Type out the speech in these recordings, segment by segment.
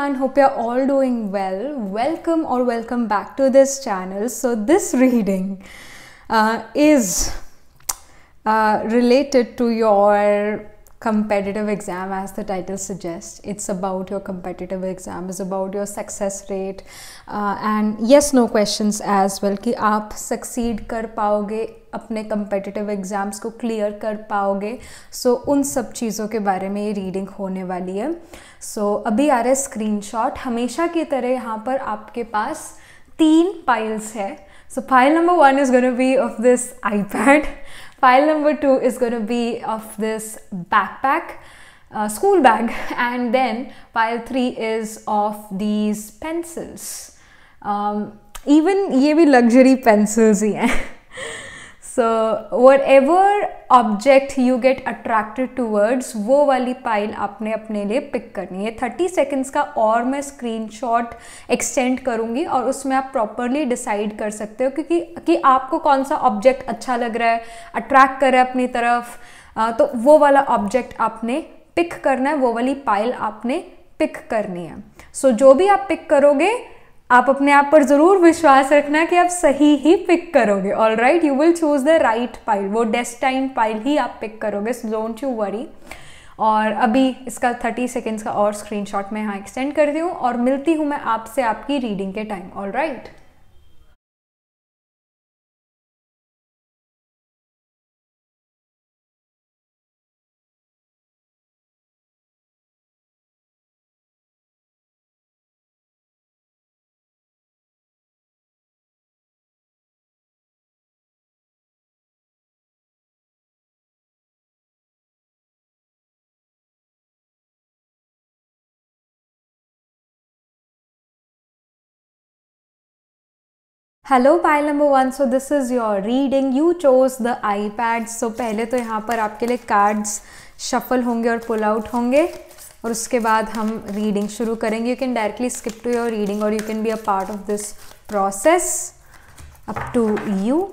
everyone, hope you're all doing well. Welcome or welcome back to this channel. So this reading is related to your competitive exam, as the title suggests. It's about your competitive exam, it's about your success rate and yes no questions as well, कि आप succeed कर पाओगे अपने competitive exams को clear कर पाओगे. So उन सब चीज़ों के बारे में ये reading होने वाली है. So अभी आ रहा है screenshot. हमेशा की तरह यहाँ पर आपके पास 3 piles है. So pile number 1 is going to be of this iPad. Pile number 2 is going to be of this backpack, school bag, and then pile 3 is of these pencils. Even ये भी luxury pencils ही हैं. So whatever object you get attracted towards, वो वाली pile आपने अपने लिए pick करनी है. 30 seconds का और मैं screenshot extend करूँगी और उसमें आप properly decide कर सकते हो कि आपको कौन सा object अच्छा लग रहा है, attract कर रहा है अपनी तरफ, तो वो वाला object आपने pick करना है, वो वाली pile आपने pick करनी है. So जो भी आप pick करोगे आप अपने आप पर ज़रूर विश्वास रखना कि आप सही ही पिक करोगे. All right, you will choose the right pile, वो डेस्टाइन पाइल ही आप पिक करोगे. So don't you worry. और अभी इसका 30 सेकेंड्स का और स्क्रीनशॉट मैं यहाँ एक्सटेंड करती हूँ और मिलती हूँ मैं आपसे आपकी रीडिंग के time. All right. Hello pile number 1. So this is your reading. You chose the iPad. सो पहले तो यहाँ पर आपके लिए कार्ड्स शफल होंगे और पुल आउट होंगे और उसके बाद हम रीडिंग शुरू करेंगे. You can directly skip to your reading और you can be a part of this process. Up to you.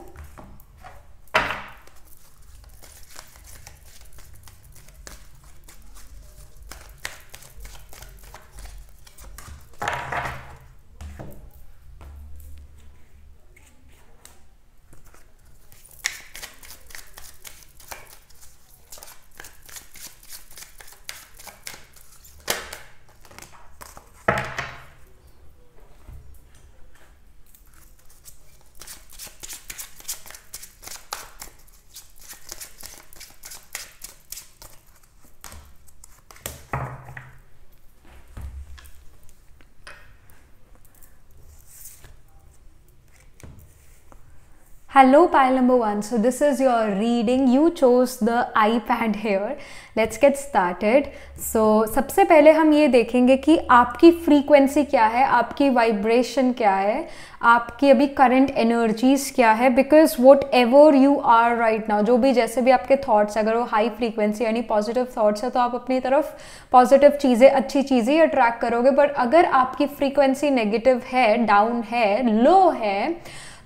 Hello pile number 1. So this is your reading. You chose the iPad here. Let's get started. So सबसे पहले हम ये देखेंगे कि आपकी frequency क्या है, आपकी वाइब्रेशन क्या है, आपकी अभी करंट एनर्जीज क्या है. Because whatever you are right now, जो भी जैसे भी आपके थॉट्स, अगर वो हाई फ्रीक्वेंसी यानी पॉजिटिव थॉट्स है तो आप अपनी तरफ पॉजिटिव चीज़ें, अच्छी चीज़ें ही अट्रैक्ट करोगे. बट अगर आपकी फ्रीक्वेंसी नेगेटिव है, डाउन है, लो है,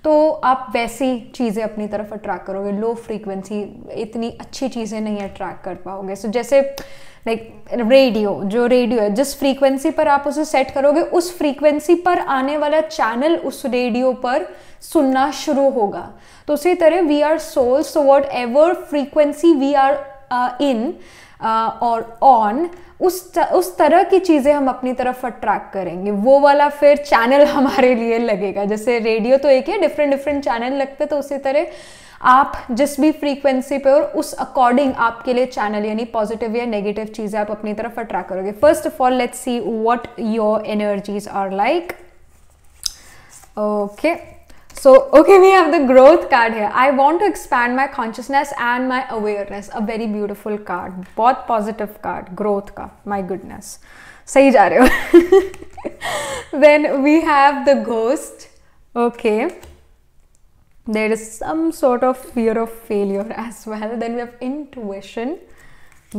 तो आप वैसी चीज़ें अपनी तरफ अट्रैक्ट करोगे. लो फ्रीक्वेंसी इतनी अच्छी चीज़ें नहीं अट्रैक्ट कर पाओगे. सो जैसे लाइक रेडियो, जो रेडियो है, जिस फ्रीक्वेंसी पर आप उसे सेट करोगे उस फ्रीक्वेंसी पर आने वाला चैनल उस रेडियो पर सुनना शुरू होगा. तो उसी तरह we are souls. So whatever frequency we are in और ऑन, उस तरह की चीज़ें हम अपनी तरफ अट्रैक्ट करेंगे. वो वाला फिर चैनल हमारे लिए लगेगा. जैसे रेडियो तो एक है, डिफरेंट चैनल लगते, तो उसी तरह आप जिस भी फ्रीक्वेंसी पे और उस अकॉर्डिंग आपके लिए चैनल यानी पॉजिटिव या नेगेटिव चीज़ें आप अपनी तरफ अट्रैक्ट करोगे. First of all let's see what your energies are like. Okay. So, okay, we have the growth card here. I want to expand my consciousness and my awareness. A very beautiful card. बहुत positive card. Growth का. My goodness. सही जा रहे हो. Then we have the ghost. Okay. There is some sort of fear of failure as well. Then we have intuition.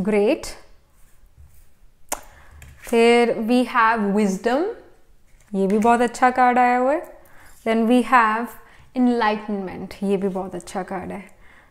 Great. फिर we have wisdom. ये भी बहुत अच्छा कार्ड आया हुआ है. Then we have enlightenment. ये भी बहुत अच्छा कार्ड है.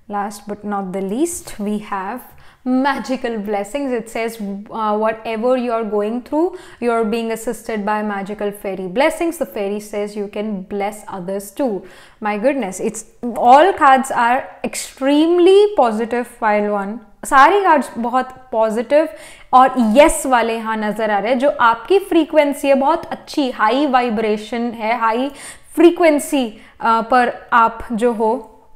Last but not the least, we have magical blessings. It says whatever you are going through, you are being assisted by magical fairy blessings. The fairy says you can bless others too. My goodness, it's all cards are extremely positive pile one. सारी cards बहुत positive और yes वाले यहाँ नजर आ रहे हैं. जो आपकी फ्रीक्वेंसी है बहुत अच्छी, हाई वाइब्रेशन है, हाई फ्रीक्वेंसी पर आप जो हो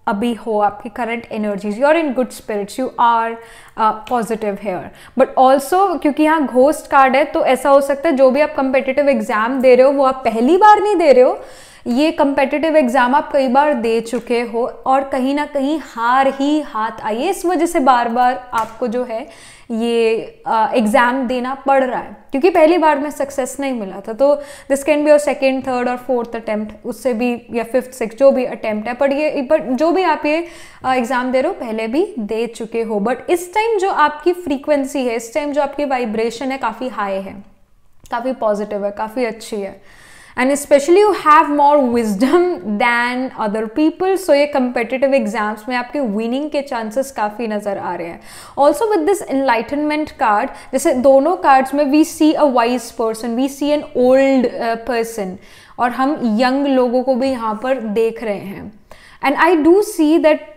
अभी हो, आपकी current energies, you are in good spirits, you are positive here. But also क्योंकि यहाँ घोस्ट कार्ड है तो ऐसा हो सकता है जो भी आप कंपेटिटिव एग्जाम दे रहे हो वो आप पहली बार नहीं दे रहे हो, ये कंपेटिटिव एग्जाम आप कई बार दे चुके हो और कहीं ना कहीं हार ही हाथ आई है, इस वजह से बार बार आपको जो है ये एग्जाम देना पड़ रहा है क्योंकि पहली बार में सक्सेस नहीं मिला था. तो this can be your second, third और फोर्थ अटेम्प्ट, उससे भी या फिफ्थ सिक्स जो भी अटेम्प्ट है, पर जो भी आप ये एग्जाम दे रहे हो पहले भी दे चुके हो. बट इस टाइम जो आपकी फ्रीक्वेंसी है, इस टाइम जो आपकी वाइब्रेशन है काफ़ी हाई है, काफ़ी पॉजिटिव है, काफ़ी अच्छी है. And especially you have more wisdom than other people, so ये competitive exams में आपके winning के chances काफ़ी नज़र आ रहे हैं. Also with this enlightenment card, जैसे दोनों cards में we see a wise person, we see an old person, और हम young लोगों को भी यहाँ पर देख रहे हैं. And I do see that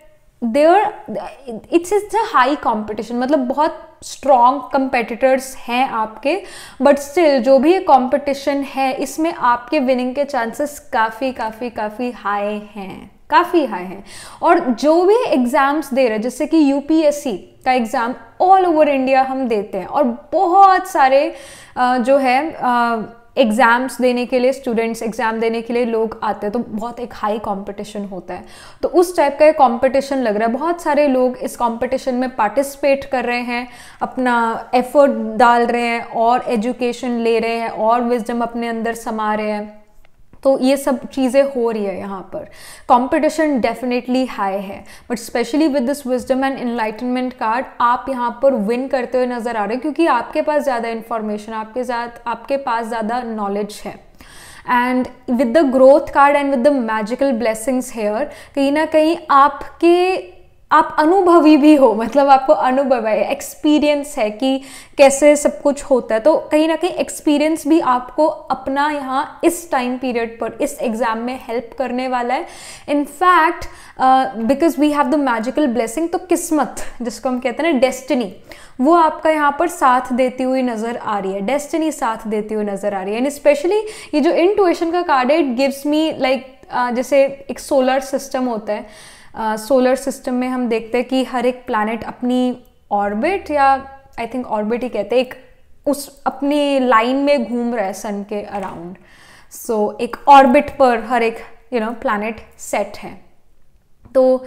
it's a high competition, मतलब बहुत स्ट्रॉन्ग कंपेटिटर्स हैं आपके, बट स्टिल जो भी ये कंपटीशन है इसमें आपके विनिंग के चांसेस काफ़ी हाई हैं, काफ़ी हाई हैं. और जो भी एग्ज़ाम्स दे रहे हैं जैसे कि यूपीएससी का एग्ज़ाम ऑल ओवर इंडिया हम देते हैं और बहुत सारे जो है एग्ज़ाम्स देने के लिए, स्टूडेंट्स एग्ज़ाम देने के लिए लोग आते हैं, तो बहुत एक हाई कंपटीशन होता है. तो उस टाइप का कंपटीशन लग रहा है, बहुत सारे लोग इस कंपटीशन में पार्टिसिपेट कर रहे हैं, अपना एफर्ट डाल रहे हैं और एजुकेशन ले रहे हैं और विजडम अपने अंदर समा रहे हैं. तो ये सब चीज़ें हो रही है यहाँ पर. कंपटीशन डेफिनेटली हाई है, but specially with this wisdom and enlightenment card आप यहाँ पर विन करते हुए नज़र आ रहे हैं क्योंकि आपके पास ज़्यादा इन्फॉर्मेशन, आपके पास ज़्यादा नॉलेज है. And with the growth card and with the magical blessings here, कहीं ना कहीं आप अनुभवी भी हो, मतलब आपको अनुभव है, एक्सपीरियंस है कि कैसे सब कुछ होता है. तो कहीं ना कहीं एक्सपीरियंस भी आपको अपना यहाँ इस टाइम पीरियड पर इस एग्ज़ाम में हेल्प करने वाला है. In fact because we have the magical blessing, तो किस्मत जिसको हम कहते हैं ना, डेस्टिनी, वो आपका यहाँ पर साथ देती हुई नज़र आ रही है, डेस्टिनी साथ देती हुई नज़र आ रही है. एंड स्पेशली ये जो इंट्यूशन का कार्ड है, इट गिव्स मी लाइक जैसे एक सोलर सिस्टम होता है, सोलर सिस्टम में हम देखते हैं कि हर एक प्लैनेट अपनी ऑर्बिट, या आई थिंक ऑर्बिट ही कहते हैं, एक उस अपनी लाइन में घूम रहा है सन के अराउंड. सो एक ऑर्बिट पर हर एक प्लैनेट सेट है. तो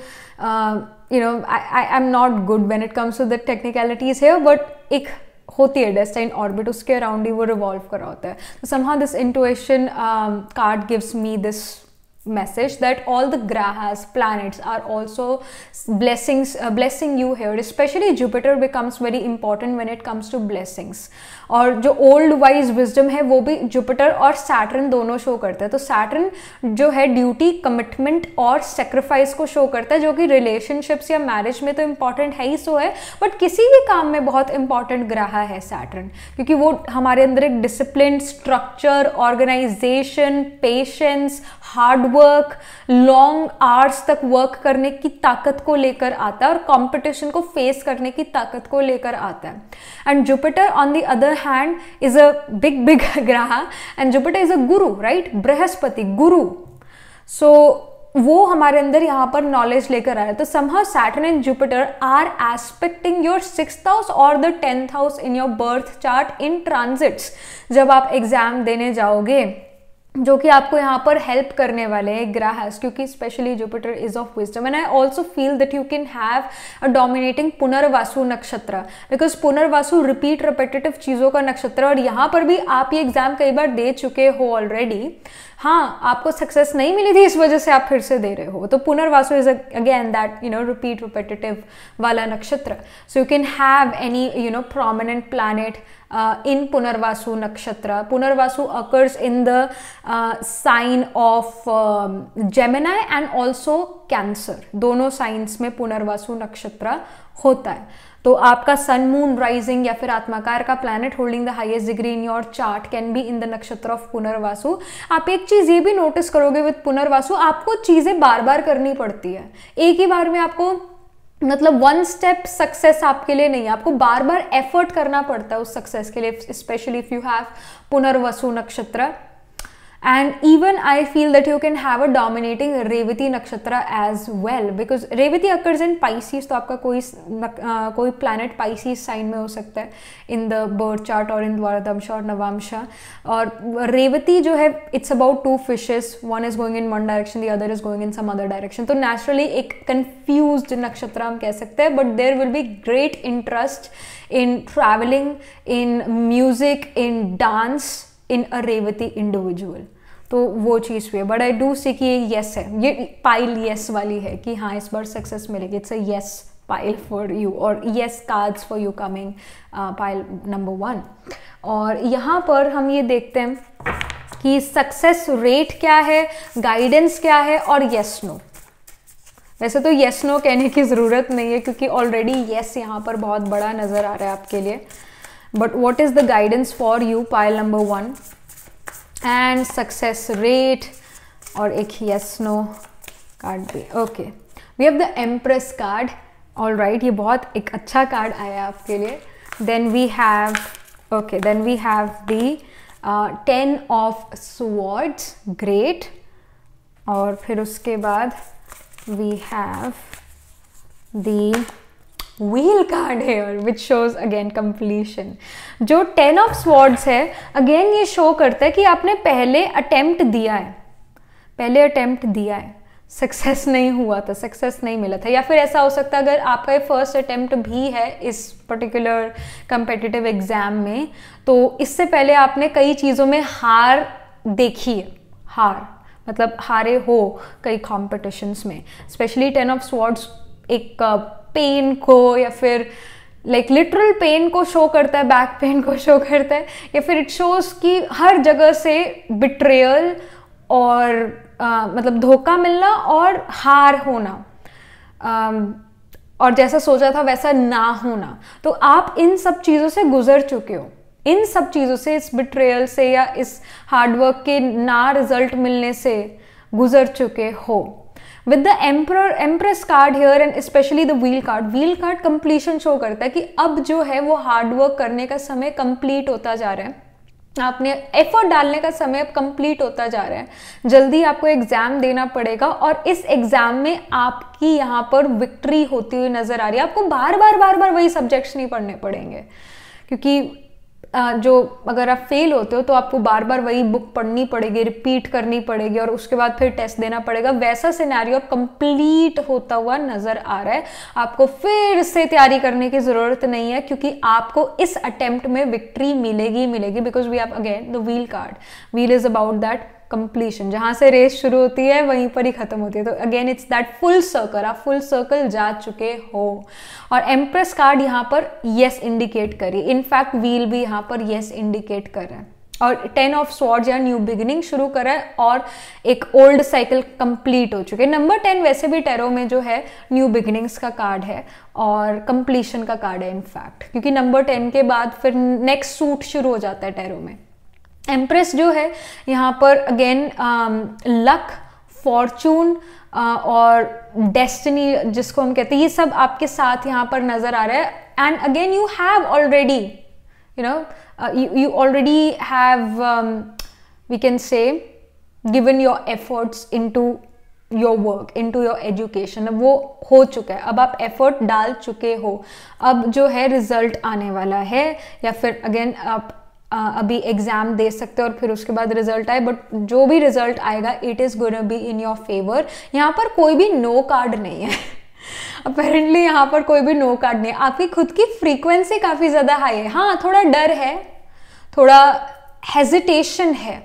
I am not good when it comes to the technicalities है, बट एक होती है डेस्टाइन ऑर्बिट, उसके अराउंड ही वो रिवॉल्व कर रहा होता है. तो somehow this intuition card gives me this message that all the grahas, planets are also blessing you here. Especially Jupiter becomes very important when it comes to blessings. और जो ओल्ड वाइज विजडम है वो भी Jupiter और Saturn दोनों show करता है. तो सैटर्न जो है ड्यूटी, कमिटमेंट और सेक्रीफाइस को शो करता है, जो कि रिलेशनशिप्स या मैरिज में तो इम्पॉर्टेंट है ही सो है, बट किसी भी काम में बहुत इंपॉर्टेंट ग्रह है सैटर्न, क्योंकि वो हमारे अंदर एक discipline, structure, organisation, patience, hard work, long hours तक वर्क करने की ताकत को लेकर आता है और कंपटीशन को फेस करने की ताकत को लेकर आता है. And Jupiter on the other hand is a big graha, and Jupiter is a guru, right? Brihaspati Guru. So वो हमारे अंदर यहाँ पर नॉलेज लेकर आ रहा है. तो somehow Saturn and Jupiter are aspecting your 6th house or the 10th house in your birth chart in transits. जब आप एग्जाम देने जाओगे, जो कि आपको यहाँ पर हेल्प करने वाले हैं ग्रहस, क्योंकि specially Jupiter is of wisdom. And I also feel that you can have a dominating Punarvasu nakshatra, because पुनर्वासु repetitive चीज़ों का नक्षत्र, और यहाँ पर भी आप ये एग्जाम कई बार दे चुके हो ऑलरेडी. हाँ, आपको सक्सेस नहीं मिली थी, इस वजह से आप फिर से दे रहे हो. तो पुनर्वासु इज अगेन दैट रिपीटेटिव वाला नक्षत्र. So you can have any prominent planet in Punarvasu Nakshatra. Punarvasu occurs in the sign of Gemini and also Cancer. दोनों साइंस में पुनर्वासु नक्षत्र होता है. तो आपका सन मून राइजिंग या फिर आत्माकार का planet holding the highest degree in your chart can be in the नक्षत्र ऑफ पुनर्वासु. आप एक चीज ये भी नोटिस करोगे विद पुनर्वासु, आपको चीजें बार बार करनी पड़ती है. एक ही बार में आपको मतलब वन स्टेप सक्सेस आपके लिए नहीं है, आपको बार बार एफर्ट करना पड़ता है उस सक्सेस के लिए, specially if you have Punarvasu नक्षत्र. And even I feel that you can have a dominating Revati nakshatra as well, because Revati occurs in Pisces. तो आपका कोई planet Pisces sign में हो सकता है in the birth chart or in Dwaradamsha और Navamsha. और Revati जो है it's about two fishes, one is going in one direction, the other is going in some other direction. तो naturally एक confused नक्षत्र हम कह सकते हैं, but there will be great interest in traveling, in music, in dance, in a Revati individual. तो वो चीज़ भी है. बट आई डू सी कि ये येस है, ये पाइल येस वाली है कि हाँ इस बार सक्सेस मिलेगी. It's a yes pile for you और yes cards for you coming, pile number 1. और यहाँ पर हम ये देखते हैं कि सक्सेस रेट क्या है, गाइडेंस क्या है और येस नो. वैसे तो येस नो कहने की ज़रूरत नहीं है क्योंकि ऑलरेडी येस यहाँ पर बहुत बड़ा नज़र आ रहा है आपके लिए. But what is the guidance for you, pile number 1 and success rate और एक यस नो कार्ड भी. Okay, we have the empress card. All right, ये बहुत एक अच्छा कार्ड आया आपके लिए. Then we have the 10 of swords, great. और फिर उसके बाद we have the wheel card here which shows again completion. जो 10 ऑफ स्वॉर्ड्स है अगेन ये शो करता है कि आपने पहले अटेम्प्ट दिया है, सक्सेस नहीं हुआ था, सक्सेस नहीं मिला था. या फिर ऐसा हो सकता है अगर आपका ये फर्स्ट अटेम्प्ट भी है इस पर्टिकुलर कंपेटिटिव एग्जाम में, तो इससे पहले आपने कई चीज़ों में हार देखी है. हार मतलब हारे हो कई कॉम्पिटिशन्स में. स्पेशली 10 ऑफ स्वॉर्ड्स एक पेन को या फिर लाइक लिटरल पेन को शो करता है, बैक पेन को शो करता है, या फिर इट शोज कि हर जगह से बिट्रेयल और मतलब धोखा मिलना और हार होना, और जैसा सोचा था वैसा ना होना. तो आप इन सब चीज़ों से गुजर चुके हो, इन सब चीज़ों से, इस बिट्रेयल से या इस हार्डवर्क के ना रिजल्ट मिलने से गुजर चुके हो. With the Empress card here and especially the Wheel card completion show करता है कि अब जो है वो हार्डवर्क करने का समय कंप्लीट होता जा रहा है, आपने एफर्ट डालने का समय अब कंप्लीट होता जा रहा है. जल्दी आपको एग्जाम देना पड़ेगा और इस एग्जाम में आपकी यहाँ पर विक्ट्री होती हुई नजर आ रही है. आपको बार बार वही सब्जेक्ट्स नहीं पढ़ने पड़ेंगे, क्योंकि जो अगर आप फेल होते हो तो आपको बार बार वही बुक पढ़नी पड़ेगी, रिपीट करनी पड़ेगी और उसके बाद फिर टेस्ट देना पड़ेगा. वैसा सिनेरियो कंप्लीट होता हुआ नजर आ रहा है. आपको फिर से तैयारी करने की जरूरत नहीं है क्योंकि आपको इस अटेम्प्ट में विक्ट्री मिलेगी, because we have again the wheel card. Wheel is about that completion, जहां से रेस शुरू होती है वहीं पर ही खत्म होती है. तो again it's that full circle, आप फुल सर्कल जा चुके हो. और एम्प्रेस कार्ड यहाँ पर येस इंडिकेट करिए, इनफैक्ट व्हील भी यहाँ पर येस इंडिकेट कर रहा है. और 10 ऑफ स्वॉर्ड्स या न्यू बिगिनिंग शुरू करा है और एक ओल्ड साइकिल कंप्लीट हो चुके. नंबर 10 वैसे भी टैरो में जो है न्यू बिगिनिंग्स का कार्ड है और कंप्लीशन का कार्ड है इनफैक्ट, क्योंकि नंबर 10 के बाद फिर नेक्स्ट सूट शुरू हो जाता है टैरो में. एम्प्रेस जो है यहाँ पर अगेन लक, फॉर्चून और डेस्टिनी जिसको हम कहते हैं, ये सब आपके साथ यहाँ पर नजर आ रहा है. And again you have already you already have we can say given your efforts into your work, into your education. वो हो चुका है, अब आप एफर्ट डाल चुके हो, अब जो है रिजल्ट आने वाला है. या फिर अगेन आप अभी एग्जाम दे सकते हो और फिर उसके बाद रिजल्ट आए, बट जो भी रिजल्ट आएगा it is gonna be in your favour. यहाँ पर कोई भी नो कार्ड नहीं है अपेरेंटली यहाँ पर कोई भी नो कार्ड नहीं है. आपकी खुद की फ्रीक्वेंसी काफी ज्यादा हाई है. हाँ, थोड़ा डर है, थोड़ा हेजिटेशन है,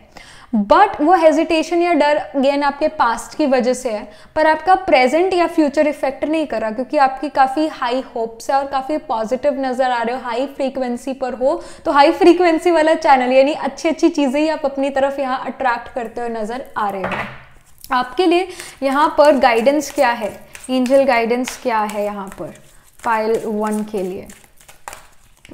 बट वो हेजिटेशन या डर अगेन आपके पास्ट की वजह से है, पर आपका प्रेजेंट या फ्यूचर इफेक्ट नहीं कर रहा, क्योंकि आपकी काफ़ी हाई होप्स है और काफ़ी पॉजिटिव नज़र आ रहे हो, हाई फ्रीक्वेंसी पर हो। तो हाई फ्रीक्वेंसी वाला चैनल यानी अच्छी अच्छी चीज़ें ही आप अपनी तरफ यहाँ अट्रैक्ट करते हुए नज़र आ रहे हो। आपके लिए यहाँ पर गाइडेंस क्या है, एंजल गाइडेंस क्या है यहाँ पर पाइल 1 के लिए?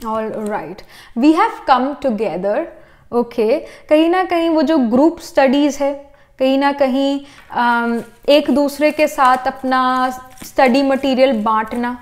All right, we have come together. Okay, कहीं ना कहीं वो जो ग्रुप स्टडीज़ है, कहीं ना कहीं एक दूसरे के साथ अपना स्टडी मटेरियल बांटना,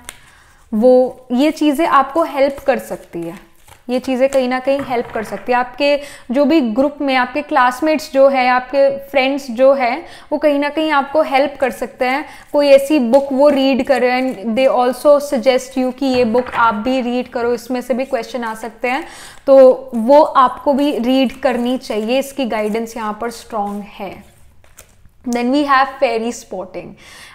वो ये चीज़ें आपको हेल्प कर सकती है। ये चीज़ें कहीं ना कहीं हेल्प कर सकती है। आपके जो भी ग्रुप में आपके क्लासमेट्स जो है, आपके फ्रेंड्स जो है, वो कहीं ना कहीं आपको हेल्प कर सकते हैं। कोई ऐसी बुक वो रीड करें and they also suggest you कि ये बुक आप भी रीड करो, इसमें से भी क्वेश्चन आ सकते हैं, तो वो आपको भी रीड करनी चाहिए। इसकी गाइडेंस यहाँ पर स्ट्रॉन्ग है। Then we have fairy spotting,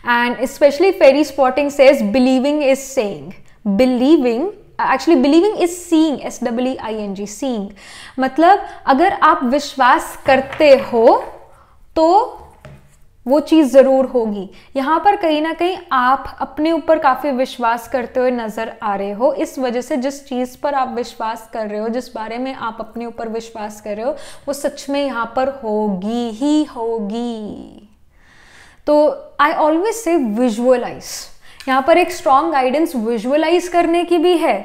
and especially fairy spotting says believing is saying. Believing is seeing, SEEING, seeing। मतलब अगर आप विश्वास करते हो तो वो चीज़ ज़रूर होगी। यहाँ पर कहीं ना कहीं आप अपने ऊपर काफ़ी विश्वास करते हुए नज़र आ रहे हो। इस वजह से जिस चीज़ पर आप विश्वास कर रहे हो, जिस बारे में आप अपने ऊपर विश्वास कर रहे हो, वो सच में यहाँ पर होगी ही होगी। तो आई ऑलवेज से विजुअलाइज, यहाँ पर एक स्ट्रॉन्ग गाइडेंस विजुअलाइज करने की भी है।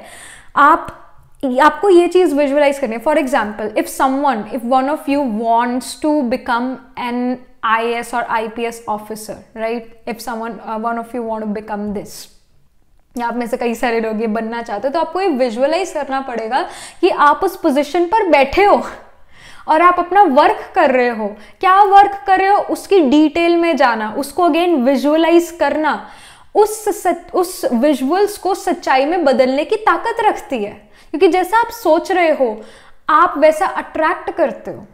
आपको ये चीज़ विजुअलाइज करनी है। For example, if one of you wants to become an IAS or IPS officer, right? If one of you want to become this, या आप में से कई सारे लोग ये बनना चाहते हो, तो आपको ये विजुअलाइज करना पड़ेगा कि आप उस पोजीशन पर बैठे हो और आप अपना वर्क कर रहे हो। क्या वर्क कर रहे हो उसकी डिटेल में जाना, उसको अगेन विजुअलाइज करना, उस विजुअल्स को सच्चाई में बदलने की ताकत रखती है। क्योंकि जैसा आप सोच रहे हो आप वैसा अट्रैक्ट करते हो,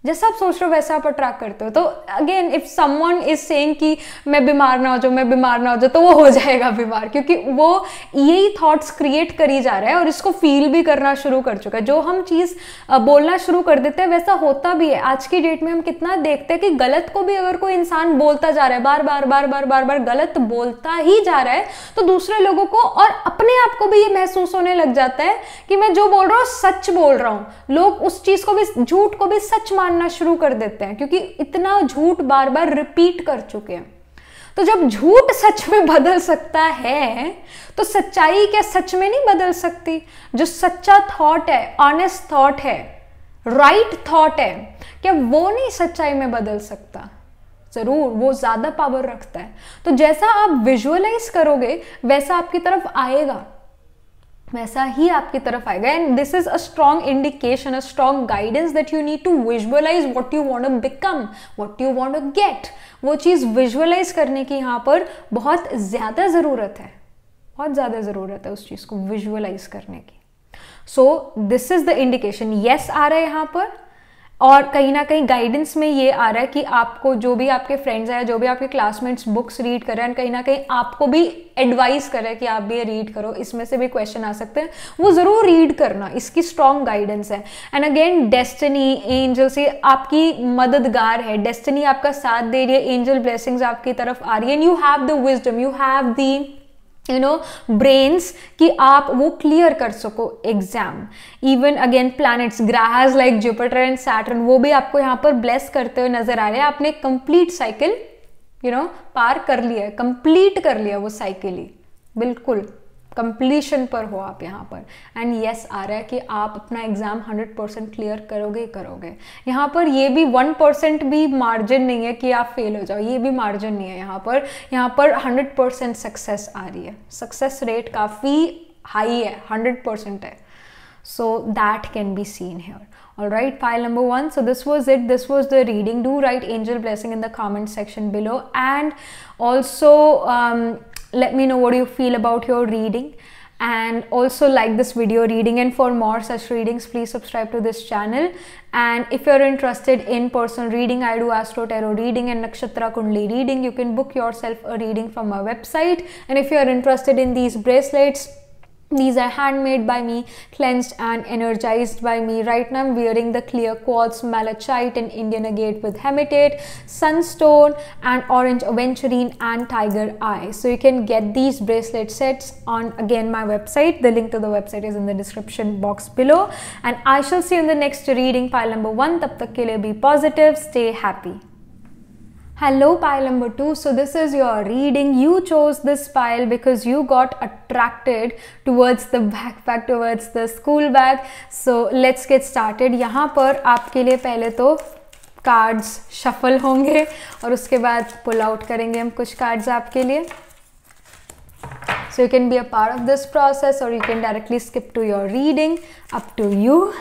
जैसा आप सोच रहे हो वैसा आप अट्रैक्ट करते हो। तो again if someone is saying कि मैं बीमार ना हो जाऊँ, मैं बीमार ना हो जाऊँ, तो वो हो जाएगा बीमार, क्योंकि वो यही थॉट्स क्रिएट करी जा रहा है और इसको फील भी करना शुरू कर चुका है। जो हम चीज़ बोलना शुरू कर देते हैं वैसा होता भी है। आज की डेट में हम कितना देखते हैं कि गलत को भी अगर कोई इंसान बोलता जा रहा है, बार बार बार बार बार बार गलत बोलता ही जा रहा है, तो दूसरे लोगों को और अपने आप को भी ये महसूस होने लग जाता है कि मैं जो बोल रहा हूँ सच बोल रहा हूँ। लोग उस चीज़ को भी, झूठ को भी सच मानना शुरू कर देते हैं, क्योंकि इतना झूठ बार बार रिपीट कर चुके हैं। तो जब झूठ सच में बदल सकता है, तो सच्चाई क्या सच में नहीं बदल सकती? जो सच्चा थॉट है, ऑनेस्ट थॉट है, राइट थॉट है, क्या वो नहीं सच्चाई में बदल सकता? जरूर, वो ज्यादा पावर रखता है। तो जैसा आप विजुअलाइज करोगे वैसा आपकी तरफ आएगा, वैसा ही आपकी तरफ आएगा। And this is a strong indication, a strong guidance that you need to visualise what you want to become, what you want to get. वो चीज़ विजुअलाइज करने की यहाँ पर बहुत ज़्यादा ज़रूरत है, बहुत ज़्यादा ज़रूरत है उस चीज़ को विजुअलाइज करने की। So this is the indication. Yes आ रहा है यहाँ पर, और कहीं ना कहीं गाइडेंस में ये आ रहा है कि आपको जो भी आपके फ्रेंड्स हैं, जो भी आपके क्लासमेट्स बुक्स रीड कर रहे हैं, कहीं ना कहीं आपको भी एडवाइस कर रहे हैं कि आप भी ये रीड करो, इसमें से भी क्वेश्चन आ सकते हैं, वो ज़रूर रीड करना। इसकी स्ट्रॉन्ग गाइडेंस है। एंड अगेन डेस्टिनी, एंजल से आपकी मददगार है, डेस्टिनी आपका साथ दे रही है, एंजल ब्लेसिंग्स आपकी तरफ आ रही है। And you have the wisdom, you have the brains कि आप वो क्लियर कर सको एग्जाम। इवन अगेन प्लैनेट्स, ग्रहस लाइक जुपिटर एंड सैटर्न, वो भी आपको यहाँ पर ब्लेस करते हुए नजर आ रहे हैं। आपने कंप्लीट साइकिल पार कर लिया है, कंप्लीट कर लिया वो साइकिल ही, बिल्कुल कंप्लीशन पर हो आप यहाँ पर। एंड यस आ रहा है कि आप अपना एग्जाम 100% क्लियर करोगे। यहाँ पर ये भी 1% भी मार्जिन नहीं है कि आप फेल हो जाओ, ये भी मार्जिन नहीं है यहाँ पर 100% सक्सेस आ रही है। सक्सेस रेट काफ़ी हाई है, 100% है। So that can be seen here. Alright, file number 1. So this was it. This was the reading. Do write angel blessing in the comment section below, and also let me know what you feel about your reading, and also like this video reading. And for more such readings, please subscribe to this channel. And if you're interested in personal reading, I do Astro Tarot reading and Nakshatra Kundli reading. You can book yourself a reading from my website. And if you're interested in these bracelets, These are handmade by me, cleansed and energized by me. Right now I'm wearing the clear quartz, malachite and Indian agate with hematite, sunstone and orange aventurine and tiger eye. So you can get these bracelet sets on, again, my website. The link to the website is in the description box below. And I shall see you in the next reading, pile number 1. Tab tak ke liye be positive, stay happy. Hello, pile number 2. So this is your reading. You chose this pile because you got attracted towards the backpack, towards the school bag. So let's get started. यहाँ पर आपके लिए पहले तो cards shuffle होंगे और उसके बाद पुल आउट करेंगे हम कुछ कार्ड्स आपके लिए. So you can be a part of this process or you can directly skip to your reading. Up to you.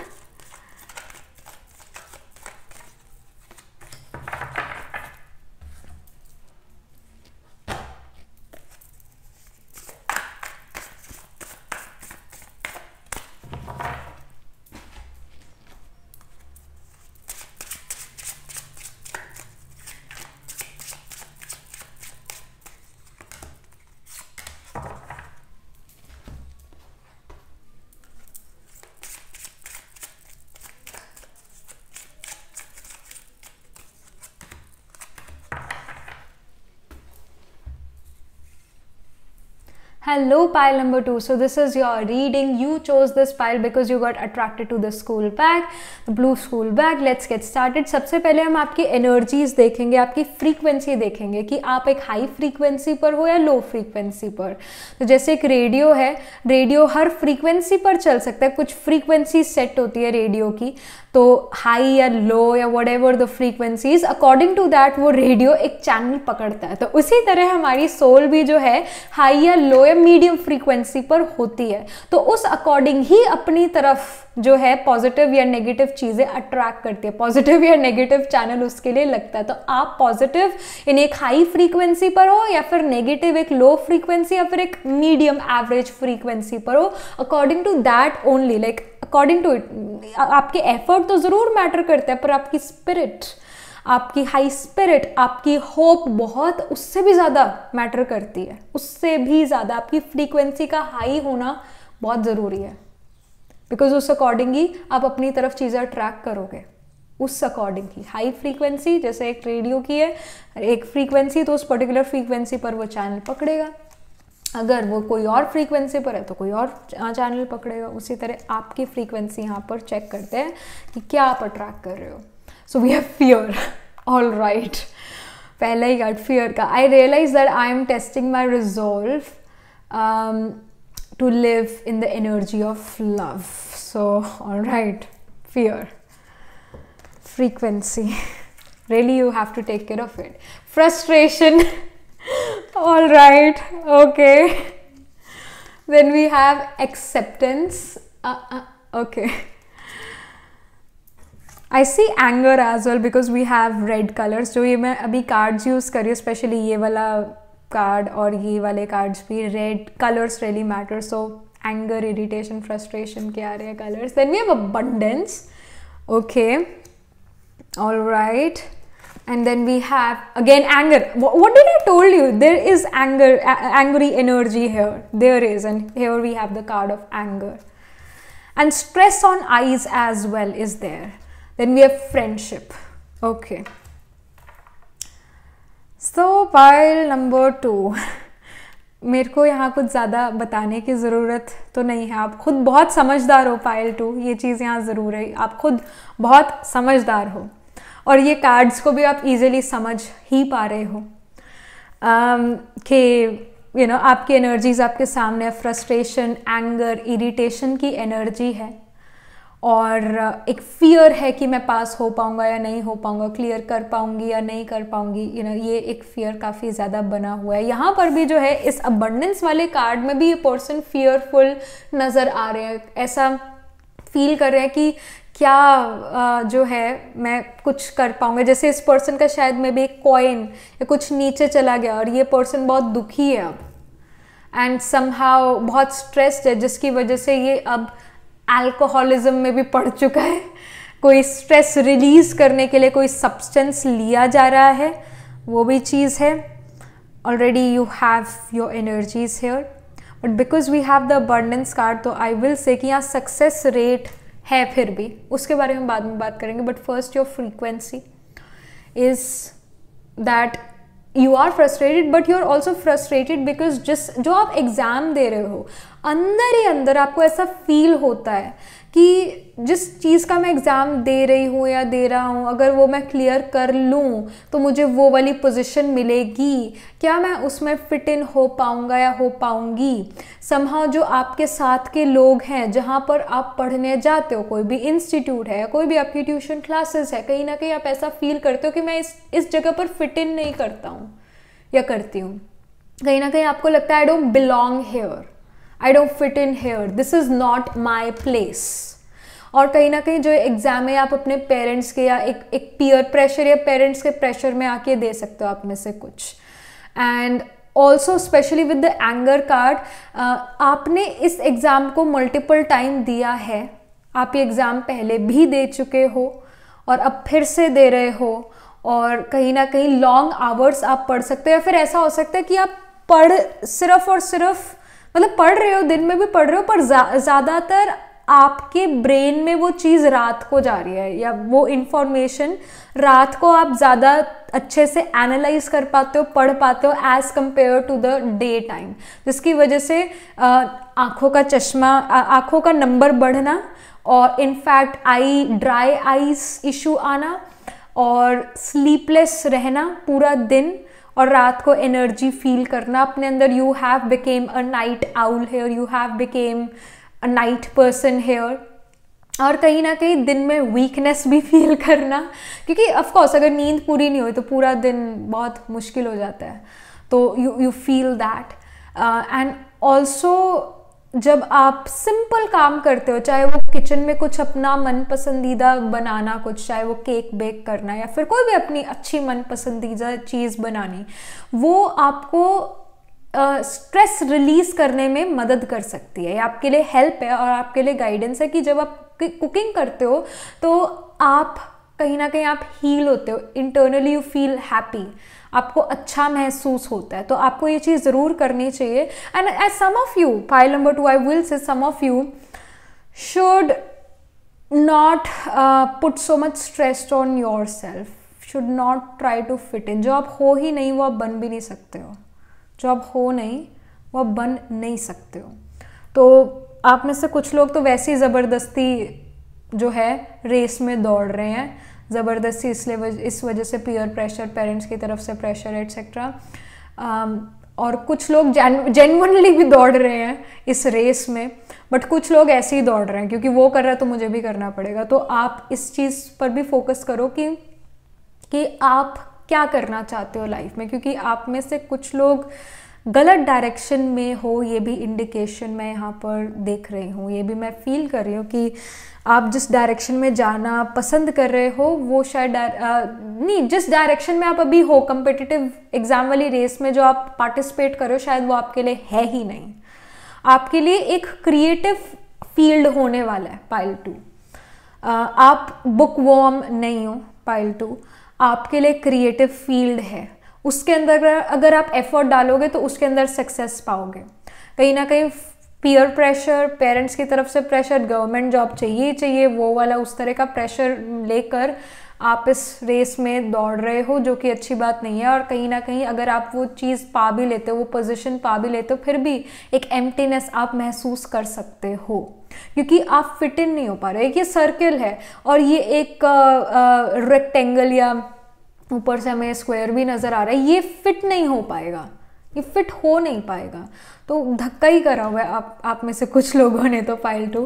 Hello, pile number 2. So this is your reading. You chose this pile because you got attracted to the school bag, the blue school bag. Let's get started. सबसे पहले हम आपकी energies देखेंगे, आपकी frequency देखेंगे कि आप एक हाई फ्रीक्वेंसी पर हो या लो फ्रीक्वेंसी पर. तो जैसे एक रेडियो है, रेडियो हर फ्रीक्वेंसी पर चल सकता है. कुछ फ्रीक्वेंसी सेट होती है रेडियो की, तो हाई या लो या whatever the frequencies, according to that वो रेडियो एक चैनल पकड़ता है. तो उसी तरह हमारी सोल भी जो है हाई या लो या मीडियम फ्रीक्वेंसी पर होती है. तो उस अकॉर्डिंग ही अपनी तरफ जो है पॉजिटिव या नेगेटिव चीज़ें अट्रैक्ट करती है, पॉजिटिव या नेगेटिव चैनल उसके लिए लगता है. तो आप पॉजिटिव इन एक हाई फ्रीक्वेंसी पर हो या फिर नेगेटिव एक लो फ्रीक्वेंसी या फिर एक मीडियम एवरेज फ्रीक्वेंसी पर हो, according to that only, like according to it. आपके एफर्ट तो ज़रूर मैटर करता है, पर आपकी स्पिरिट, आपकी हाई स्पिरिट, आपकी होप बहुत उससे भी ज़्यादा मैटर करती है. उससे भी ज़्यादा आपकी फ्रीक्वेंसी का हाई होना बहुत ज़रूरी है, बिकॉज उस अकॉर्डिंग ही आप अपनी तरफ चीज़ें अट्रैक्ट करोगे. उस अकॉर्डिंग ही हाई फ्रीक्वेंसी, जैसे एक रेडियो की है एक फ्रीक्वेंसी, तो उस पर्टिकुलर फ्रीक्वेंसी पर वो चैनल पकड़ेगा. अगर वो कोई और फ्रीक्वेंसी पर है तो कोई और चैनल पकड़ेगा. उसी तरह आपकी फ्रीक्वेंसी यहाँ पर चेक करते हैं कि क्या आप अट्रैक्ट कर रहे हो. So we have fear. All right, पहला ही कार्ड फियर का. I realize that I am testing my resolve to live in the energy of love. So all right, fear, frequency, really you have to take care of it. Frustration. All right, okay. Then we have acceptance. Okay, I see anger as well because we have red colors. जो ये मैं अभी cards use कर रही हूँ, especially ये वाला card और ये वाले कार्ड्स भी, red colours really matter. So anger, irritation, frustration के आ रहे हैं colours. Then we have abundance. Okay, alright. And then we have again anger. What did I told you, there is anger, angry energy here, there is, and here we have the card of anger. And stress on eyes as well is there. Then we have friendship. Okay, so pile number 2. मेरे को यहाँ कुछ ज़्यादा बताने की ज़रूरत तो नहीं है, आप खुद बहुत समझदार हो. पाइल 2, ये चीज़ यहाँ ज़रूर है, आप खुद बहुत समझदार हो और ये कार्ड्स को भी आप इजीली समझ ही पा रहे हो कि आपकी एनर्जीज आपके सामने. फ्रस्ट्रेशन, एंगर, इरिटेशन की एनर्जी है और एक फियर है कि मैं पास हो पाऊंगा या नहीं हो पाऊंगा, क्लियर कर पाऊंगी या नहीं कर पाऊंगी. ये एक फियर काफ़ी ज़्यादा बना हुआ है. यहाँ पर भी जो है इस अबंडेंस वाले कार्ड में भी ये पर्सन फियरफुल नज़र आ रहे हैं. ऐसा फील कर रहे हैं कि क्या जो है मैं कुछ कर पाऊंगा. जैसे इस पर्सन का शायद में भी एक कॉइन या कुछ नीचे चला गया और ये पर्सन बहुत दुखी है अब, एंड समहाउ बहुत स्ट्रेस्ड है, जिसकी वजह से ये अब अल्कोहलिज्म में भी पड़ चुका है. कोई स्ट्रेस रिलीज करने के लिए कोई सब्सटेंस लिया जा रहा है, वो भी चीज़ है. Already you have your energies here. But because we have the abundance card, तो आई विल से कि यहाँ सक्सेस रेट है, फिर भी उसके बारे में बाद में बात करेंगे. But first your frequency is that you are frustrated, but you are also frustrated because जिस जो आप एग्ज़ाम दे रहे हो अंदर ही अंदर आपको ऐसा फील होता है कि जिस चीज़ का मैं एग्ज़ाम दे रही हूँ या दे रहा हूँ, अगर वो मैं क्लियर कर लूँ तो मुझे वो वाली पोजीशन मिलेगी, क्या मैं उसमें फिट इन हो पाऊँगा या हो पाऊँगी. समहाउ जो आपके साथ के लोग हैं, जहाँ पर आप पढ़ने जाते हो, कोई भी इंस्टीट्यूट है, कोई भी आपकी ट्यूशन क्लासेस है, कहीं ना कहीं आप ऐसा फील करते हो कि मैं इस जगह पर फिट इन नहीं करता हूँ या करती हूँ. कहीं ना कहीं आपको लगता है I don't belong here, I don't fit in here, this is not my place. और कहीं ना कहीं जो एग्ज़ाम है आप अपने पेरेंट्स के या एक पीयर प्रेशर या पेरेंट्स के प्रेशर में आके दे सकते हो आप में से कुछ. And also specially with the anger card, आपने इस एग्ज़ाम को मल्टीपल टाइम दिया है, आप ये एग्ज़ाम पहले भी दे चुके हो और अब फिर से दे रहे हो, और कहीं ना कहीं लॉन्ग आवर्स आप पढ़ सकते हो, या फिर ऐसा हो सकता है कि आप सिर्फ और सिर्फ मतलब पढ़ रहे हो, दिन में भी पढ़ रहे हो, पर ज़्यादातर आपके ब्रेन में वो चीज़ रात को जा रही है, या वो इंफॉर्मेशन रात को आप ज़्यादा अच्छे से एनालाइज कर पाते हो, पढ़ पाते हो as compare to the day time, जिसकी वजह से आँखों का चश्मा, आँखों का नंबर बढ़ना, और इनफैक्ट ड्राई आईज इशू आना, और स्लीपलेस रहना पूरा दिन, और रात को एनर्जी फील करना अपने अंदर. You have became a night owl here, you have became a night person here. और कहीं ना कहीं दिन में वीकनेस भी फील करना, क्योंकि ऑफ कोर्स अगर नींद पूरी नहीं हुई तो पूरा दिन बहुत मुश्किल हो जाता है. तो you feel that. And also जब आप सिंपल काम करते हो, चाहे वो किचन में कुछ अपना मन पसंदीदा बनाना, कुछ चाहे वो केक बेक करना या फिर कोई भी अपनी अच्छी मन पसंदीदा चीज़ बनानी, वो आपको स्ट्रेस रिलीज करने में मदद कर सकती है. आपके लिए हेल्प है और आपके लिए गाइडेंस है कि जब आप कुकिंग करते हो तो आप कहीं ना कहीं आप हील होते हो, इंटरनली यू फील हैप्पी, आपको अच्छा महसूस होता है. तो आपको ये चीज़ ज़रूर करनी चाहिए. And as some of you, pile number 2, I will say some of you should not put so much stress on yourself, should not try to fit in. जो आप हो ही नहीं वो आप बन भी नहीं सकते हो, जो आप हो नहीं वो आप बन नहीं सकते हो. तो आप में से कुछ लोग तो वैसे ही ज़बरदस्ती जो है रेस में दौड़ रहे हैं, ज़बरदस्ती इसलिए इस वजह से पीयर प्रेशर, पेरेंट्स की तरफ से प्रेशर एट्सेट्रा. और कुछ लोग जेन्युइनली भी दौड़ रहे हैं इस रेस में, बट कुछ लोग ऐसे ही दौड़ रहे हैं क्योंकि वो कर रहा है तो मुझे भी करना पड़ेगा. तो आप इस चीज़ पर भी फोकस करो कि आप क्या करना चाहते हो लाइफ में, क्योंकि आप में से कुछ लोग गलत डायरेक्शन में हो, ये भी इंडिकेशन मैं यहाँ पर देख रही हूँ, ये भी मैं फील कर रही हूँ कि आप जिस डायरेक्शन में जाना पसंद कर रहे हो वो शायद नहीं, जिस डायरेक्शन में आप अभी हो कम्पिटिटिव एग्ज़ाम वाली रेस में जो आप पार्टिसिपेट कर रहे हो, शायद वो आपके लिए है ही नहीं. आपके लिए एक क्रिएटिव फील्ड होने वाला है पाइल 2. आप बुक वॉर्म नहीं हो पाइल 2, आपके लिए क्रिएटिव फील्ड है. उसके अंदर अगर आप एफर्ट डालोगे तो उसके अंदर सक्सेस पाओगे. कहीं ना कहीं पीयर प्रेशर, पेरेंट्स की तरफ से प्रेशर, गवर्नमेंट जॉब चाहिए वो वाला उस तरह का प्रेशर लेकर आप इस रेस में दौड़ रहे हो, जो कि अच्छी बात नहीं है. और कहीं ना कहीं अगर आप वो चीज़ पा भी लेते हो, वो पोजीशन पा भी लेते हो, फिर भी एक एम्प्टीनेस आप महसूस कर सकते हो क्योंकि आप फिट इन नहीं हो पा रहे. एक ये सर्कल है और ये एक रेक्टेंगल या ऊपर से हमें स्क्वायर भी नज़र आ रहा है, ये फिट नहीं हो पाएगा, ये फिट हो नहीं पाएगा. तो धक्का ही करा हुआ है आप में से कुछ लोगों ने तो pile 2.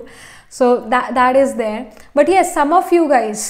So that is there. But ये some of you guys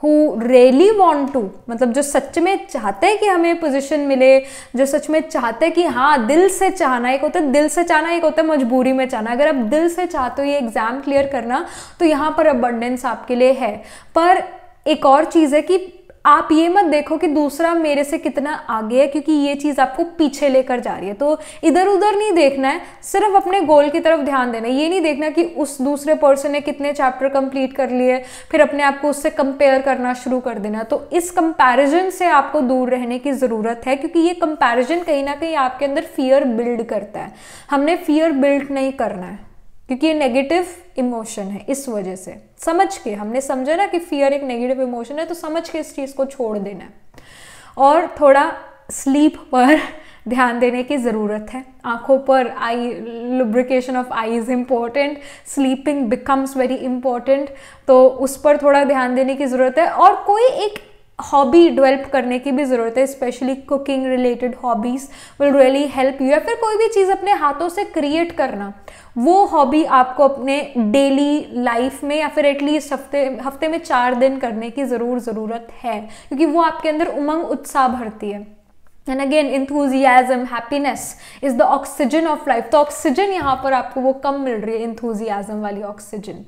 who really want to, मतलब जो सच में चाहते हैं कि हमें पोजीशन मिले, जो सच में चाहते हैं कि हाँ दिल से चाहना, एक होता है दिल से चाहना, एक होता है मजबूरी में चाहना. अगर आप दिल से चाहते हो ये एग्ज़ाम क्लियर करना तो यहाँ पर अबंडेंस आपके लिए है. पर एक और चीज़ है कि आप ये मत देखो कि दूसरा मेरे से कितना आगे है, क्योंकि ये चीज़ आपको पीछे लेकर जा रही है। तो इधर उधर नहीं देखना है, सिर्फ अपने गोल की तरफ ध्यान देना है। ये नहीं देखना कि उस दूसरे पर्सन ने कितने चैप्टर कंप्लीट कर लिए, फिर अपने आप को उससे कंपेयर करना शुरू कर देना। तो इस कंपैरिजन से आपको दूर रहने की ज़रूरत है, क्योंकि ये कंपैरिजन कहीं ना कहीं आपके अंदर फियर बिल्ड करता है। हमने फियर बिल्ड नहीं करना है, क्योंकि ये नेगेटिव इमोशन है। इस वजह से समझ के, हमने समझा ना कि फियर एक नेगेटिव इमोशन है, तो समझ के इस चीज़ को छोड़ देना है। और थोड़ा स्लीप पर ध्यान देने की ज़रूरत है। आंखों पर, eye lubrication of eye is important, sleeping becomes very important, तो उस पर थोड़ा ध्यान देने की ज़रूरत है। और कोई एक हॉबी डेवलप करने की भी ज़रूरत है, specially cooking related hobbies will really help you. या फिर कोई भी चीज़ अपने हाथों से क्रिएट करना, वो हॉबी आपको अपने डेली लाइफ में या फिर एटलीस्ट हफ्ते में 4 दिन करने की ज़रूरत है, क्योंकि वो आपके अंदर उमंग उत्साह भरती है। And again enthusiasm, happiness is the oxygen of life। तो ऑक्सीजन यहाँ पर आपको वो कम मिल रही है, enthusiasm वाली ऑक्सीजन,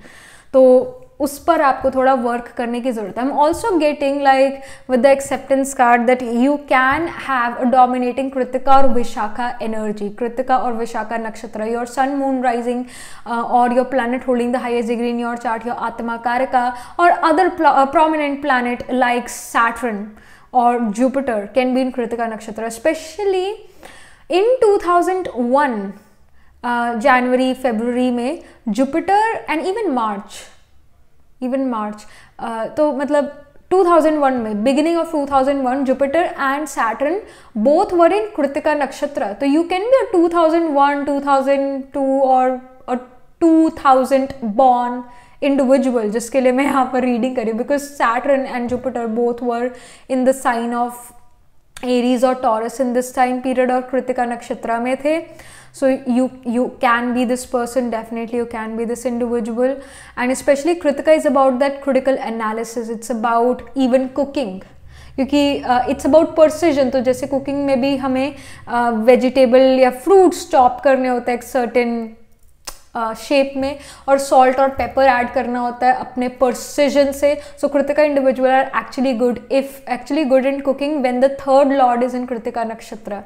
तो उस पर आपको थोड़ा वर्क करने की जरूरत है। I am also getting like with the acceptance card that you can have a dominating Krittika और विशाखा एनर्जी। कृतिका और Vishakha nakshatra, your sun moon rising और your planet holding the highest degree in your chart, your atma karaka, और other prominent planet like Saturn और Jupiter can be in Krittika nakshatra, specially इन 2001 जनवरी फरवरी में Jupiter and even मार्च, तो मतलब 2001 में, beginning of 2001, Jupiter and Saturn both were in Krittika nakshatra. तो you can be अ 2001, 2002 और 2000 born individual, जिसके लिए मैं यहाँ पर रीडिंग करी, because Saturn and Jupiter both were in the sign of Aries और Taurus in this time period, और कृतिका नक्षत्र में थे। So you can be this person, definitely you can be this individual, and especially Kritika is about that critical analysis, it's about even cooking, क्योंकि it's about precision। तो जैसे cooking में भी हमें वेजिटेबल या फ्रूट्स चॉप करने होता है एक सर्टेन शेप में, और सॉल्ट और पेपर ऐड करना होता है अपने प्रिसिजन से। So Krittika individual are actually good in cooking when the third lord is in Krittika nakshatra.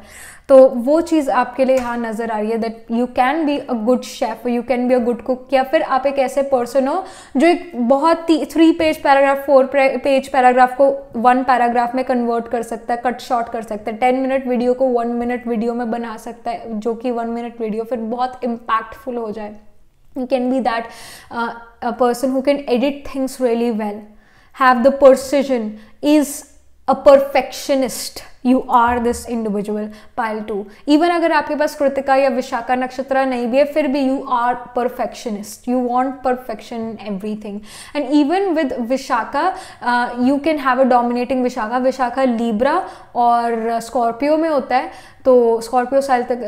तो वो चीज़ आपके लिए यहाँ नजर आ रही है, that you can be a good chef, you can be a good cook, या फिर आप एक ऐसे पर्सन हो जो एक बहुत 3 पेज पैराग्राफ 4 पेज पैराग्राफ को 1 पैराग्राफ में कन्वर्ट कर सकता है, कट शॉर्ट कर सकता है, 10 मिनट वीडियो को 1 मिनट वीडियो में बना सकता है, जो कि 1 मिनट वीडियो फिर बहुत इम्पैक्टफुल हो जाए। You can be that a person who can edit things really well, have the precision, is a perfectionist. You are this individual. Pile 2, even अगर आपके पास कृतिका या विशाखा नक्षत्र नहीं भी है, फिर भी you are perfectionist. You want perfection in everything. And even with Vishakha you can have a dominating Vishakha. Vishakha Libra और स्कॉर्पियो में होता है, तो स्कॉर्पियो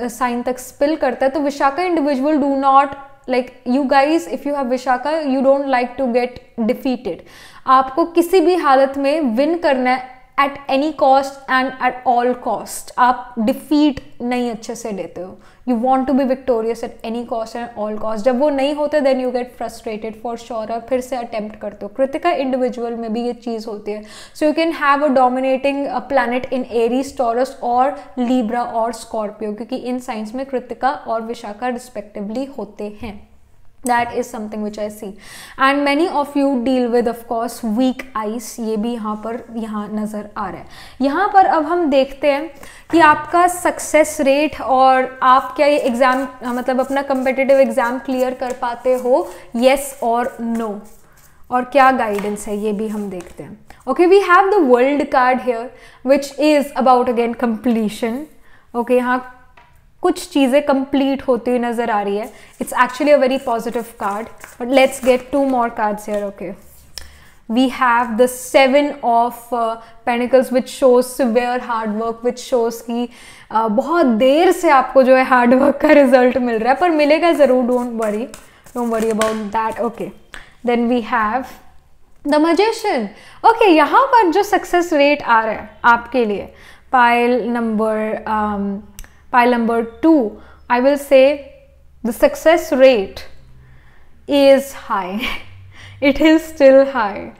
साइन तक स्पिल करता है। तो Vishakha individual do not, like you guys, if you have Vishaka, you don't like to get defeated. आपको किसी भी हालत में विन करना है at any cost and at all cost. आप डिफीट नहीं अच्छे से लेते हो, you want to be victorious at any cost and all cost. जब वो नहीं होते then you get frustrated for sure, और फिर से अटेम्प्ट करते हो। कृतिका इंडिविजुअल में भी ये चीज़ होती है। So you can have a dominating planet in Aries, Taurus और Libra और Scorpio, क्योंकि इन साइंस में कृतिका और विशाखा रिस्पेक्टिवली होते हैं। That is something which I see, and many of you deal with of course weak eyes, ये भी यहाँ नज़र आ रहा है। यहाँ पर अब हम देखते हैं कि आपका सक्सेस रेट और आप क्या ये एग्ज़ाम मतलब अपना कम्पिटिटिव एग्ज़ाम क्लियर कर पाते हो, येस और नो, और क्या गाइडेंस है ये भी हम देखते हैं। Okay, we have the world card here which is about again completion. Okay, यहाँ कुछ चीज़ें कंप्लीट होती हुई नज़र आ रही है। It's actually a very positive card, but let's get 2 more cards here. Okay, we have the 7 of Pentacles which shows severe hard work, which shows कि बहुत देर से आपको जो है हार्ड वर्क का रिजल्ट मिल रहा है, पर मिलेगा ज़रूर, don't worry about that. Okay, then we have the magician. Okay, यहाँ पर जो सक्सेस रेट आ रहा है आपके लिए, pile number 2, I will say the success rate is high. It is still high.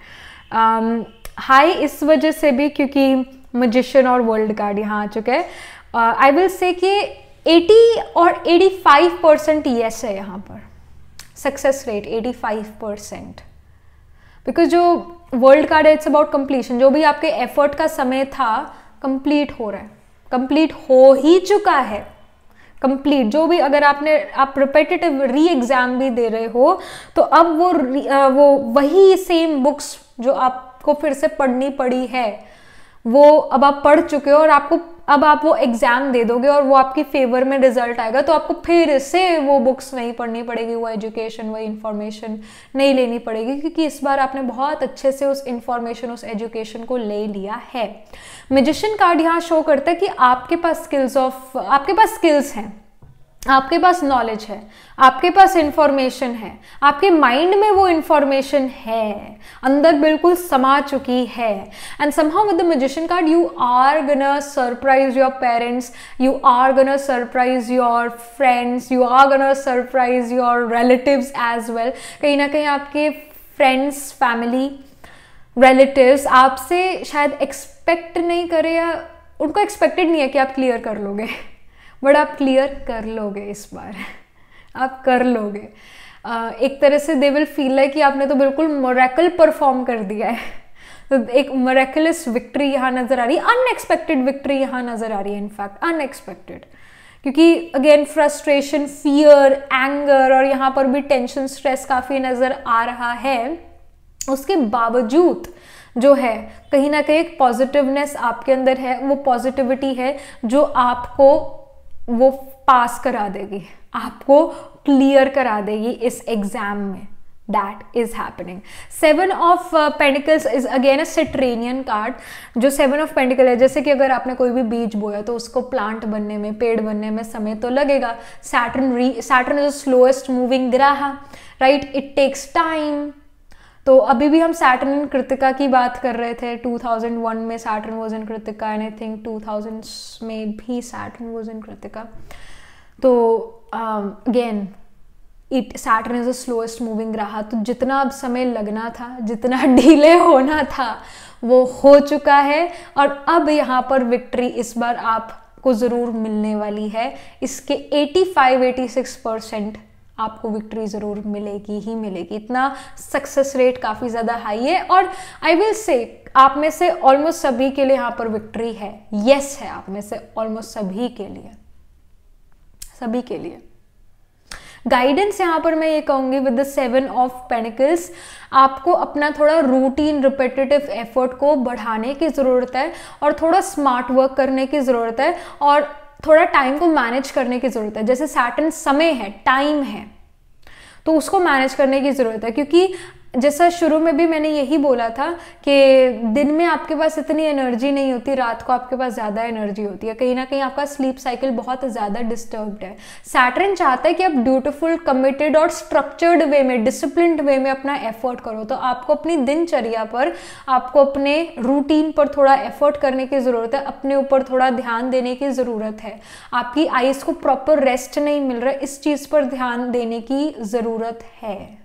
High इस वजह से भी क्योंकि मैजिशियन और वर्ल्ड कार्ड यहाँ आ चुके हैं। आई विल से कि 80 और 85% यस है यहाँ पर, सक्सेस रेट 85%, बिकॉज जो वर्ल्ड कार्ड है इट्स अबाउट कंप्लीशन। जो भी आपके एफर्ट का समय था कंप्लीट हो रहा है, कंप्लीट हो ही चुका है, कंप्लीट। जो भी अगर आप रिपीटेटिव री एग्जाम भी दे रहे हो तो अब वो वही सेम बुक्स जो आपको फिर से पढ़नी पड़ी है वो अब आप पढ़ चुके हो और अब आप वो एग्जाम दे दोगे और वो आपकी फेवर में रिजल्ट आएगा, तो आपको फिर से वो बुक्स नहीं पढ़नी पड़ेगी, वो एजुकेशन, वो इंफॉर्मेशन नहीं लेनी पड़ेगी, क्योंकि इस बार आपने बहुत अच्छे से उस इंफॉर्मेशन, उस एजुकेशन को ले लिया है। मैजिशियन कार्ड यहाँ शो करता है कि आपके पास स्किल्स हैं, आपके पास नॉलेज है, आपके पास इंफॉर्मेशन है, आपके माइंड में वो इंफॉर्मेशन है, अंदर बिल्कुल समा चुकी है। And somehow with the magician card you are gonna surprise your parents, you are gonna surprise your friends, you are gonna surprise your relatives as well. कहीं ना कहीं आपके फ्रेंड्स, फैमिली, रिलेटिव्स आपसे शायद एक्सपेक्ट नहीं करे या उनको एक्सपेक्टेड नहीं है कि आप क्लियर कर लोगे, बट आप क्लियर कर लोगे इस बार, आप कर लोगे। एक तरह से दे विल फील लाइक कि आपने तो बिल्कुल मिरेकल परफॉर्म कर दिया है। तो एक मिरेकलस विक्ट्री यहाँ नजर आ रही है, अनएक्सपेक्टेड विक्ट्री यहाँ नजर आ रही है, इनफैक्ट अनएक्सपेक्टेड, क्योंकि अगेन फ्रस्ट्रेशन, फियर, एंगर और यहाँ पर भी टेंशन, स्ट्रेस काफ़ी नज़र आ रहा है। उसके बावजूद जो है कहीं ना कहीं एक पॉजिटिवनेस आपके अंदर है, वो पॉजिटिविटी है जो आपको वो पास करा देगी, आपको क्लियर करा देगी इस एग्जाम में। That is happening. 7 of Pentacles is again a Saturnian card. जो 7 of Pentacles है, जैसे कि अगर आपने कोई भी बीज बोया तो उसको प्लांट बनने में, पेड़ बनने में समय तो लगेगा। Saturn is the slowest moving ग्रह, right? It takes time. तो अभी भी हम सैटर्न इन कृतिका की बात कर रहे थे। 2001 में Saturn was in Kritika and I think 2000 में भी सैटर्न वाज इन कृतिका। तो again Saturn is the slowest moving ग्रह, तो जितना अब समय लगना था, जितना डिले होना था वो हो चुका है और अब यहाँ पर विक्ट्री इस बार आपको ज़रूर मिलने वाली है। इसके 85-86% आपको विक्ट्री ज़रूर मिलेगी ही मिलेगी। इतना सक्सेस रेट काफ़ी ज़्यादा हाई है और आई विल से आप में से ऑलमोस्ट सभी के लिए यहाँ पर विक्ट्री है, यस है आप में से ऑलमोस्ट सभी के लिए, सभी के लिए। गाइडेंस यहाँ पर मैं ये कहूँगी विद द 7 ऑफ पेनिकल्स, आपको अपना थोड़ा रूटीन रिपीटेटिव एफर्ट को बढ़ाने की ज़रूरत है और थोड़ा स्मार्ट वर्क करने की ज़रूरत है और थोड़ा टाइम को मैनेज करने की ज़रूरत है। जैसे सैटर्न समय है, टाइम है, तो उसको मैनेज करने की ज़रूरत है, क्योंकि जैसा शुरू में भी मैंने यही बोला था कि दिन में आपके पास इतनी एनर्जी नहीं होती, रात को आपके पास ज़्यादा एनर्जी होती है। कहीं ना कहीं आपका स्लीप साइकिल बहुत ज़्यादा डिस्टर्ब्ड है। सैटर्न चाहता है कि आप ब्यूटीफुल, कमिटेड और स्ट्रक्चर्ड वे में, डिसिप्लिन्ड वे में अपना एफर्ट करो। तो आपको अपनी दिनचर्या पर, आपको अपने रूटीन पर थोड़ा एफर्ट करने की ज़रूरत है, अपने ऊपर थोड़ा ध्यान देने की ज़रूरत है। आपकी आइज़ को प्रॉपर रेस्ट नहीं मिल रहा है, इस चीज़ पर ध्यान देने की ज़रूरत है,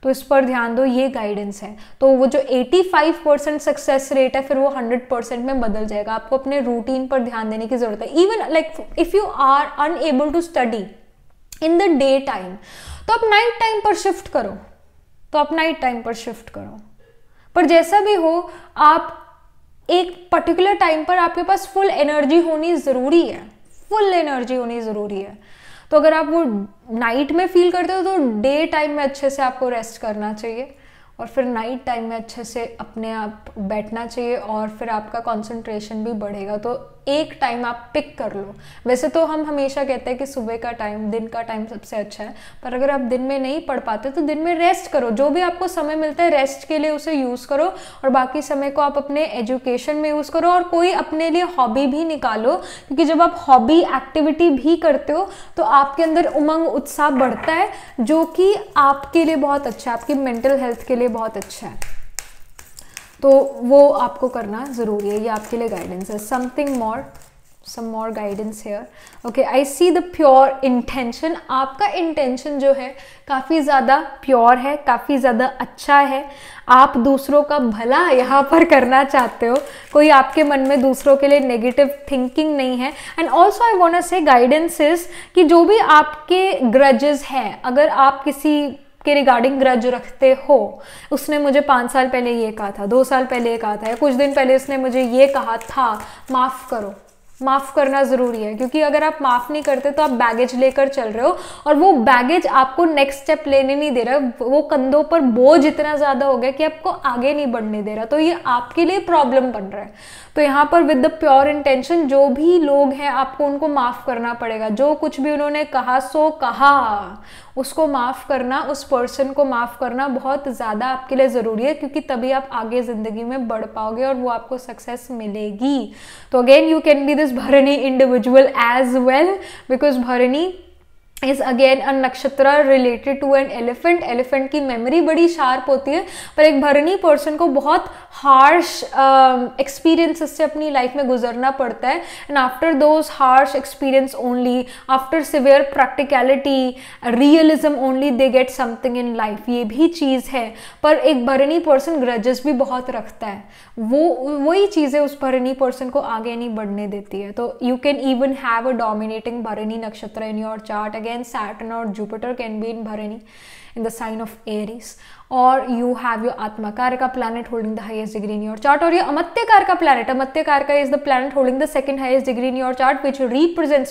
तो इस पर ध्यान दो। ये गाइडेंस है। तो वो जो 85% सक्सेस रेट है फिर वो 100% में बदल जाएगा। आपको अपने रूटीन पर ध्यान देने की जरूरत है। Even like if you are unable to study in the day time तो आप नाइट टाइम पर शिफ्ट करो, तो आप नाइट टाइम पर शिफ्ट करो। पर जैसा भी हो, आप एक पर्टिकुलर टाइम पर आपके पास फुल एनर्जी होनी ज़रूरी है, फुल एनर्जी होनी ज़रूरी है। तो अगर आप वो नाइट में फील करते हो तो डे टाइम में अच्छे से आपको रेस्ट करना चाहिए और फिर नाइट टाइम में अच्छे से अपने आप बैठना चाहिए और फिर आपका कंसंट्रेशन भी बढ़ेगा। तो एक टाइम आप पिक कर लो। वैसे तो हम हमेशा कहते हैं कि सुबह का टाइम, दिन का टाइम सबसे अच्छा है, पर अगर आप दिन में नहीं पढ़ पाते तो दिन में रेस्ट करो। जो भी आपको समय मिलता है रेस्ट के लिए उसे यूज़ करो और बाकी समय को आप अपने एजुकेशन में यूज़ करो और कोई अपने लिए हॉबी भी निकालो, क्योंकि जब आप हॉबी एक्टिविटी भी करते हो तो आपके अंदर उमंग, उत्साह बढ़ता है, जो कि आपके लिए बहुत अच्छा है, आपकी मेंटल हेल्थ के लिए बहुत अच्छा है। तो वो आपको करना ज़रूरी है। ये आपके लिए गाइडेंस है। Something more, some more guidance here. Okay, I see the pure intention. आपका intention जो है काफ़ी ज़्यादा pure है, काफ़ी ज़्यादा अच्छा है. आप दूसरों का भला यहाँ पर करना चाहते हो. कोई आपके मन में दूसरों के लिए नेगेटिव थिंकिंग नहीं है. And also I want to say guidance is कि जो भी आपके ग्रजेस हैं, अगर आप किसी के रिगार्डिंग ग्रज रखते हो, उसने मुझे 5 साल पहले ये कहा था, 2 साल पहले ये कहा था, या कुछ दिन पहले उसने मुझे ये कहा था, माफ़ करो. माफ़ करना ज़रूरी है, क्योंकि अगर आप माफ़ नहीं करते तो आप बैगेज लेकर चल रहे हो और वो बैगेज आपको नेक्स्ट स्टेप लेने नहीं दे रहा. वो कंधों पर बोझ इतना ज़्यादा हो गया कि आपको आगे नहीं बढ़ने दे रहा. तो ये आपके लिए प्रॉब्लम बन रहा है. तो यहाँ पर विद द प्योर इंटेंशन जो भी लोग हैं आपको उनको माफ़ करना पड़ेगा. जो कुछ भी उन्होंने कहा सो कहा, उसको माफ़ करना, उस पर्सन को माफ़ करना बहुत ज़्यादा आपके लिए ज़रूरी है, क्योंकि तभी आप आगे ज़िंदगी में बढ़ पाओगे और वो आपको सक्सेस मिलेगी. तो again you can B this Bharani individual as well, because Bharani is again a nakshatra related to an elephant. Elephant की मेमोरी बड़ी शार्प होती है, पर एक भरनी पर्सन को बहुत हार्श एक्सपीरियंसेस से अपनी लाइफ में गुजरना पड़ता है. And after those harsh experience only, after severe practicality, realism only, they get something in life. ये भी चीज़ है. पर एक भरनी पर्सन ग्रजेस भी बहुत रखता है. वही चीज़ें उस भरनी पर्सन को आगे नहीं बढ़ने देती है. तो you can even have a dominating भरनी नक्षत्र इन your chart. Again, Saturn or Jupiter can be in Bharani, in the sign of Aries, or you have your Atmakarka planet holding the highest degree in your chart, or your Amatyakarka planet. Amatyakarka is the planet holding the second highest degree in your chart, which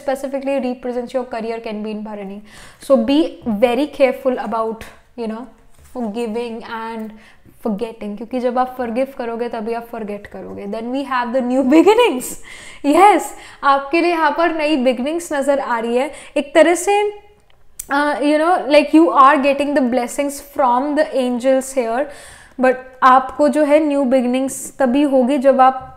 specifically represents your career, can be in Bharani. So be very careful about, forgiving and forgetting, क्योंकि जब आप forgive करोगे तभी आप forget करोगे. Then we have the new beginnings. Yes, आपके लिए यहाँ पर नई beginnings नज़र आ रही है. एक तरह से like you are getting the blessings from the angels here, but आपको जो है new beginnings तभी होगी जब आप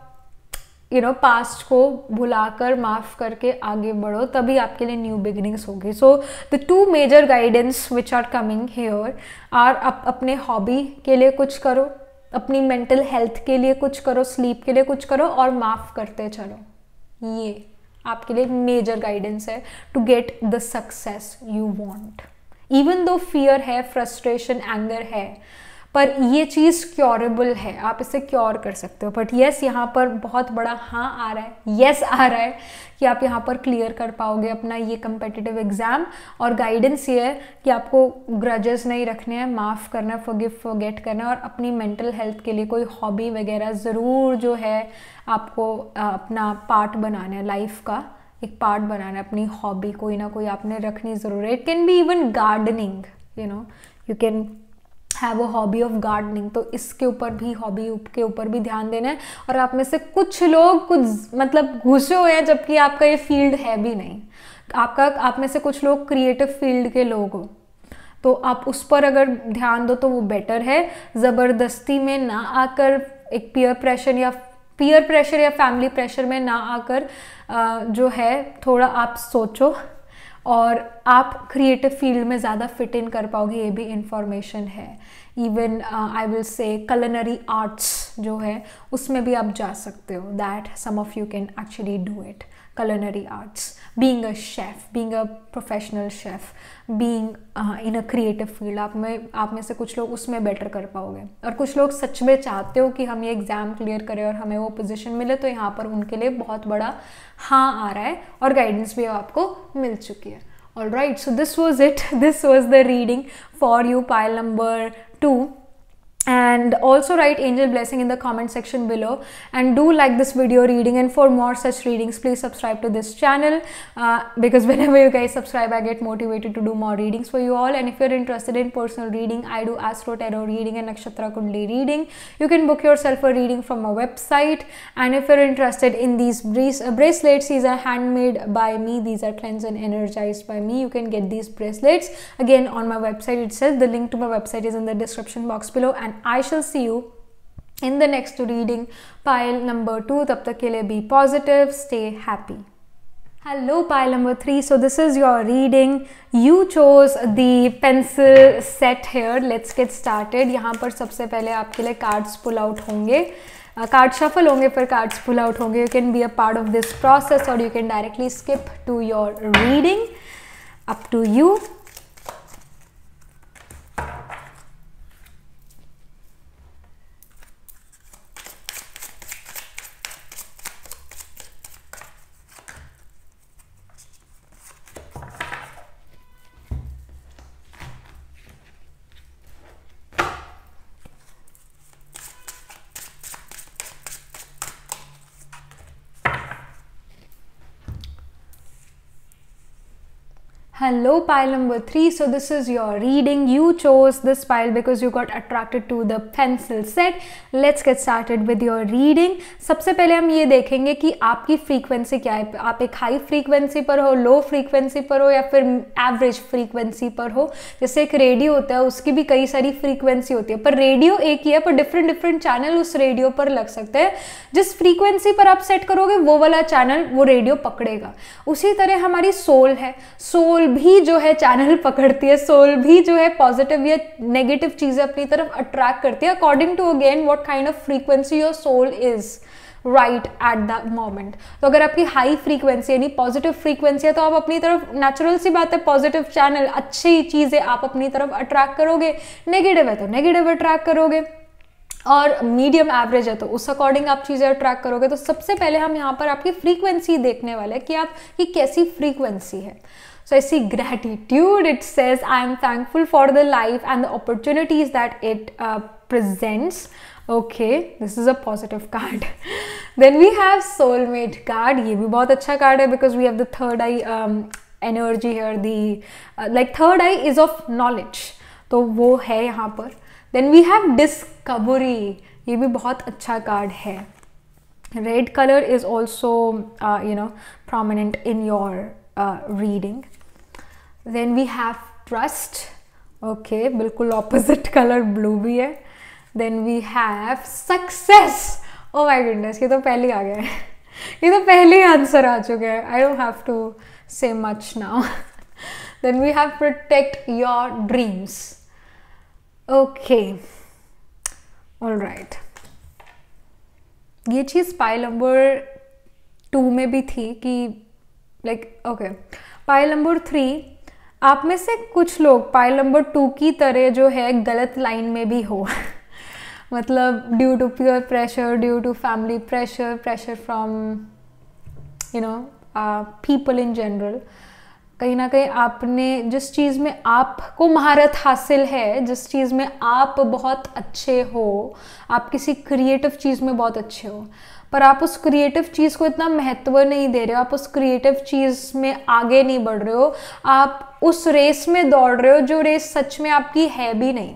पास्ट को भुलाकर माफ़ करके आगे बढ़ो, तभी आपके लिए न्यू बिगिनिंग्स होगी. So the 2 major guidance which are coming here are, आप अपने हॉबी के लिए कुछ करो, अपनी मेंटल हेल्थ के लिए कुछ करो, स्लीप के लिए कुछ करो, और माफ़ करते चलो. ये आपके लिए मेजर गाइडेंस है to get the success you want. Even though fear है, फ्रस्ट्रेशन, एंगर है, पर ये चीज़ क्योरेबल है. आप इसे क्योर कर सकते हो. बट येस, यहाँ पर बहुत बड़ा हाँ आ रहा है, येस आ रहा है कि आप यहाँ पर क्लियर कर पाओगे अपना ये कम्पिटिटिव एग्ज़ाम. और गाइडेंस ये है कि आपको ग्रजेस नहीं रखने हैं, माफ़ करना, फॉरगिव, फॉरगेट करना, और अपनी मेंटल हेल्थ के लिए कोई हॉबी वगैरह ज़रूर जो है आपको अपना पार्ट बनाना है, लाइफ का एक पार्ट बनाना है. अपनी हॉबी कोई ना कोई आपने रखनी ज़रूर है. It can be even gardening, you can have a hobby of gardening. तो इसके ऊपर भी, हॉबी के ऊपर भी ध्यान देना है. और आप में से कुछ लोग कुछ घुसे हुए हैं जबकि आपका ये फील्ड है भी नहीं. आप में से कुछ लोग क्रिएटिव फील्ड के लोग हो, तो आप उस पर अगर ध्यान दो तो वो बेटर है. ज़बरदस्ती में ना आकर, एक पीयर प्रेशर या फैमिली प्रेशर में ना आकर जो है थोड़ा आप सोचो, और आप क्रिएटिव फील्ड में ज़्यादा फिट इन कर पाओगे. ये भी इंफॉर्मेशन है. Even I will say culinary arts जो है उसमें भी आप जा सकते हो. That some of you can actually do it. culinary arts, being a chef, being a professional chef, being in a creative field, आप में से कुछ लोग उसमें बेटर कर पाओगे. और कुछ लोग सच में चाहते हो कि हम ये एग्ज़ाम क्लियर करें और हमें वो पोजीशन मिले, तो यहाँ पर उनके लिए बहुत बड़ा हाँ आ रहा है और गाइडेंस भी आपको मिल चुकी है. Alright, so this was it. This was the reading for you, pile number 2. And also write angel blessing in the comment section below, and do like this video reading. And for more such readings, please subscribe to this channel, because whenever you guys subscribe, I get motivated to do more readings for you all. And if you're interested in personal reading, I do astro tarot reading and nakshatra kundli reading. You can book yourself a reading from my website. And if you're interested in these bracelets, these are handmade by me, these are cleansed and energized by me. You can get these bracelets again on my website itself. The link to my website is in the description box below. And I shall see you in the next reading, pile number 2. तब तक के लिए be positive, stay happy. Hello, pile number 3. So this is your reading. You chose the pencil set here. Let's get started. यहाँ पर सबसे पहले आपके लिए cards pull out होंगे. कार्ड शफल होंगे, फिर कार्ड्स पुल आउट होंगे. You can be a part of this process और you can directly skip to your reading, up to you. Hello pile number 3. So this is your reading. You chose this pile because you got attracted to the pencil set. Let's get started with your reading. सबसे पहले हम ये देखेंगे कि आपकी frequency क्या है. आप एक हाई फ्रीक्वेंसी पर हो, लो फ्रीक्वेंसी पर हो या फिर एवरेज फ्रीक्वेंसी पर हो. जैसे एक रेडियो होता है, उसकी भी कई सारी फ्रीक्वेंसी होती है, पर रेडियो एक ही है, पर डिफरेंट चैनल उस रेडियो पर लग सकते हैं. जिस फ्रीक्वेंसी पर आप सेट करोगे वो वाला चैनल वो रेडियो पकड़ेगा. उसी तरह हमारी सोल है. सोल भी जो है चैनल पकड़ती है. सोल भी जो है पॉजिटिव या नेगेटिव चीजें अपनी तरफ अट्रैक्ट करती है according to again what kind of frequency your soul is right at that moment. तो अगर आपकी हाई फ्रीक्वेंसी यानी पॉजिटिव फ्रीक्वेंसी है तो आप अपनी तरफ, नेचुरल सी बात है, पॉजिटिव चैनल, अच्छी चीजें आप अपनी तरफ अट्रैक्ट करोगे. नेगेटिव है तो नेगेटिव अट्रैक्ट करोगे, और मीडियम एवरेज है तो उस अकॉर्डिंग आप चीज़ें अट्रैक्ट करोगे. तो सबसे पहले हम यहाँ पर आपकी फ्रीक्वेंसी देखने वाले हैं कि आपकी कैसी फ्रीक्वेंसी है. So I see gratitude. It says I am thankful for the life and the opportunities that it presents. Okay, this is a positive card. Then we have soulmate card. ये भी बहुत अच्छा card है because we have the third eye energy here. The like third eye is of knowledge. तो वो है यहाँ पर. Then we have discovery. ये भी बहुत अच्छा card है. Red color is also prominent in your reading. Then we have trust. Okay, बिल्कुल opposite color blue भी है. Then we have success. Oh my goodness, ये तो पहले ही आ गया है. ये तो पहले ही आंसर आ चुके हैं. I don't have to say much now. Then we have protect your dreams. Okay, all right. ये चीज़ पाइल नंबर 2 में भी थी कि ओके. पाइल नंबर 3, आप में से कुछ लोग पाइल नंबर 2 की तरह जो है गलत लाइन में भी हो. मतलब due to pure pressure, due to family pressure, pressure from people in general, कहीं ना कहीं आपने जिस चीज़ में आपको महारत हासिल है, जिस चीज़ में आप बहुत अच्छे हो, आप किसी क्रिएटिव चीज़ में बहुत अच्छे हो, पर आप उस क्रिएटिव चीज़ को इतना महत्व नहीं दे रहे हो, आप उस क्रिएटिव चीज़ में आगे नहीं बढ़ रहे हो, आप उस रेस में दौड़ रहे हो जो रेस सच में आपकी है भी नहीं.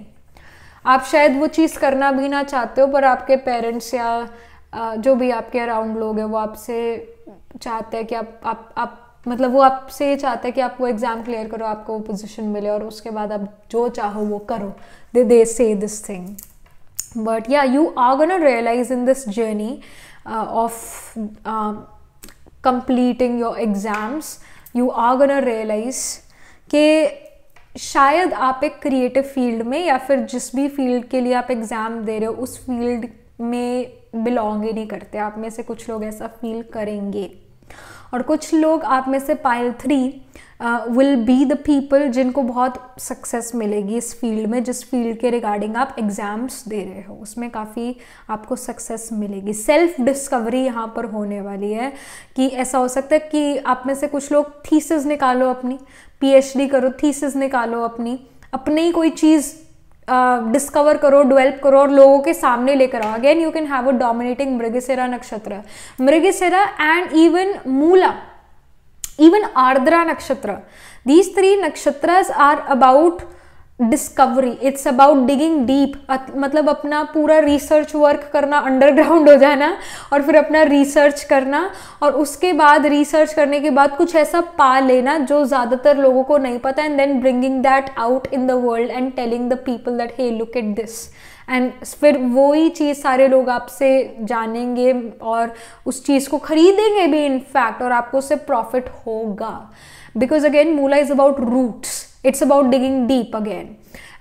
आप शायद वो चीज़ करना भी ना चाहते हो, पर आपके पेरेंट्स या जो भी आपके अराउंड लोग हैं वो आपसे चाहते हैं कि आप मतलब वो आपसे ये चाहते हैं कि आप वो एग्ज़ाम क्लियर करो, आपको वो पोजीशन मिले और उसके बाद आप जो चाहो वो करो. They say this thing, but yeah you are gonna realise in this journey of completing your exams, you are gonna realize कि शायद आप एक क्रिएटिव फील्ड में या फिर जिस भी फील्ड के लिए आप एग्ज़ाम दे रहे हो उस फील्ड में बिलोंग ही नहीं करते. आप में से कुछ लोग ऐसा फील करेंगे, और कुछ लोग आप में से pile 3 will be the people जिनको बहुत सक्सेस मिलेगी इस फील्ड में, जिस फील्ड के रिगार्डिंग आप एग्ज़ाम्स दे रहे हो उसमें काफ़ी आपको सक्सेस मिलेगी. सेल्फ डिस्कवरी यहाँ पर होने वाली है कि ऐसा हो सकता है कि आप में से कुछ लोग थीसिस निकालो, अपनी PhD करो, थीसिस निकालो, अपनी कोई चीज़ डिस्कवर करो, डेवलप करो और लोगों के सामने लेकर आओ. Again you can have a dominating Mrigashira nakshatra, Mrigashira and even Moola, even Ardra nakshatra. These 3 nakshatras are about discovery. It's about digging deep. मतलब अपना पूरा रिसर्च वर्क करना, अंडरग्राउंड हो जाना और फिर अपना रिसर्च करना, और उसके बाद रिसर्च करने के बाद कुछ ऐसा पा लेना जो ज़्यादातर लोगों को नहीं पता, and then bringing that out in the world and telling the people that hey look at this, and फिर वही चीज़ सारे लोग आपसे जानेंगे और उस चीज़ को खरीदेंगे भी इनफैक्ट, और आपको उससे प्रॉफिट होगा. Because again Mula is about roots, it's about digging deep again.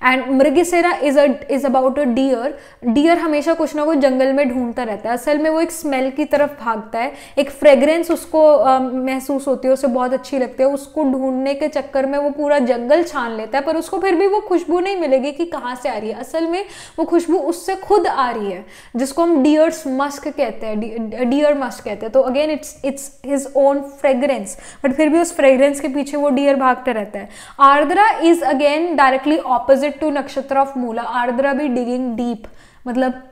And Mrigashira is about a deer. Deer हमेशा कुछ ना कुछ जंगल में ढूंढता रहता है. असल में वो एक स्मेल की तरफ भागता है, एक फ्रेग्रेंस उसको महसूस होती है, उसे बहुत अच्छी लगती है. उसको ढूंढने के चक्कर में वो पूरा जंगल छान लेता है, पर उसको फिर भी वो खुशबू नहीं मिलेगी कि कहाँ से आ रही है. असल में वो खुशबू उससे खुद आ रही है, जिसको हम डियर्स मस्क कहते हैं, डियर मस्क कहते हैं. तो again it's his own fragrance, but फिर भी उस फ्रेग्रेंस के पीछे वो डियर भागते रहता है. Ardra is again directly opposite to nakshatra of Mula. Ardra भी डिगिंग डीप, मतलब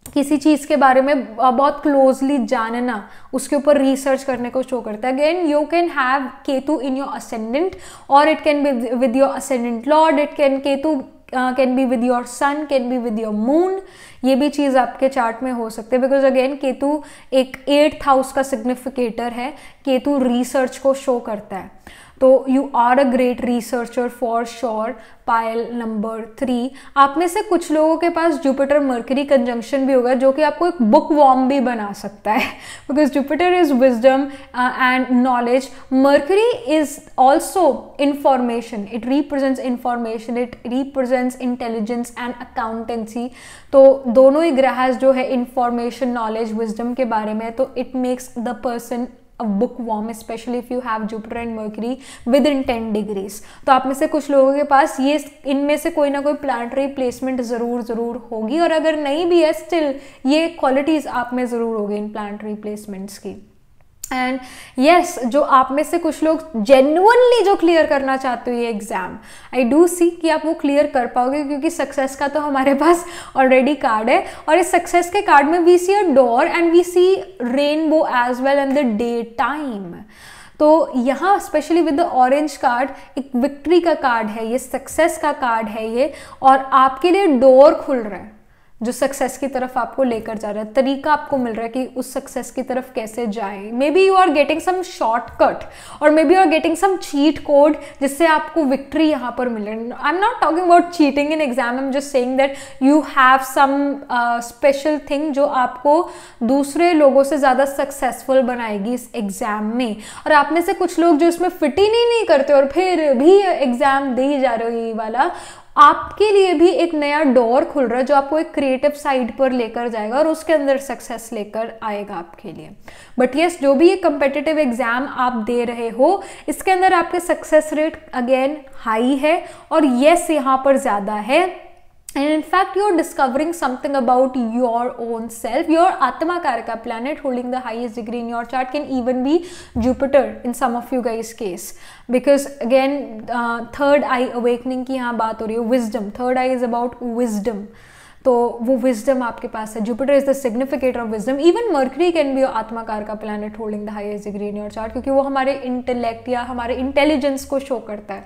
किसी चीज के बारे में बहुत क्लोजली जानना, उसके ऊपर रिसर्च करने को शो करता है. Again you can have Ketu in your ascendant, और it can be with your ascendant lord. It can Ketu can be with your sun, can be with your moon. ये भी चीज आपके चार्ट में हो सकते हैं, बिकॉज अगेन केतु एक 8th हाउस का सिग्निफिकेटर है. केतु रिसर्च को शो करता है. तो you are a great researcher for sure. Pile number 3, आप में से कुछ लोगों के पास जुपिटर मर्करी कंजंक्शन भी होगा, जो कि आपको एक बुक वॉर्म भी बना सकता है, because Jupiter is wisdom and knowledge. Mercury is also information, it represents information, it represents intelligence and accountancy. तो दोनों ही ग्रह जो है इंफॉर्मेशन, नॉलेज, विजडम के बारे में, तो it makes the person a bookworm, especially if you have Jupiter and Mercury within 10 degrees. तो आप में से कुछ लोगों के पास ये इनमें से कोई ना कोई प्लानिटरी प्लेसमेंट जरूर होगी, और अगर नहीं भी है स्टिल ये क्वालिटीज आप में जरूर होगी इन प्लानिटरी प्लेसमेंट्स की. एंड यस, जो आप में से कुछ लोग जेन्युइनली जो क्लियर करना चाहते हो ये एग्जाम, आई डू सी कि आप वो क्लियर कर पाओगे, क्योंकि सक्सेस का तो हमारे पास ऑलरेडी कार्ड है. और इस सक्सेस के कार्ड में we see a door and we see rainbow as well in the day time. तो यहाँ specially with the orange card एक विक्ट्री का कार्ड है, ये सक्सेस का कार्ड है ये, और आपके लिए डोर खुल रहा है जो सक्सेस की तरफ आपको लेकर जा रहा है. तरीका आपको मिल रहा है कि उस सक्सेस की तरफ कैसे जाए. Maybe you are getting some shortcut, और maybe you are getting some cheat code जिससे आपको विक्ट्री यहाँ पर मिल रही है. I am not talking about cheating in exam, I am just saying that you have some special thing जो आपको दूसरे लोगों से ज़्यादा सक्सेसफुल बनाएगी इस एग्जाम में. और आप में से कुछ लोग जो इसमें फिट ही नहीं करते और फिर भी एग्जाम दे ही जा रहे हो, ये वाला आपके लिए भी एक नया डोर खुल रहा है जो आपको एक क्रिएटिव साइड पर लेकर जाएगा और उसके अंदर सक्सेस लेकर आएगा आपके लिए. बट यस, जो भी ये कम्पिटिटिव एग्जाम आप दे रहे हो, इसके अंदर आपके सक्सेस रेट अगेन हाई है, और यस यहाँ पर ज़्यादा है. And in fact, you're discovering something about your own self. Your Atma Karaka planet holding the highest degree in your chart can even be Jupiter in some of you guys' case. Because again, third eye awakening की यहाँ बात हो रही है, wisdom. Third eye is about wisdom. तो वो wisdom आपके पास है. Jupiter is the significator of wisdom. Even Mercury can be your atmakar का planet holding the highest degree in your chart, क्योंकि वो हमारे इंटेलेक्ट या हमारे इंटेलिजेंस को शो करता है.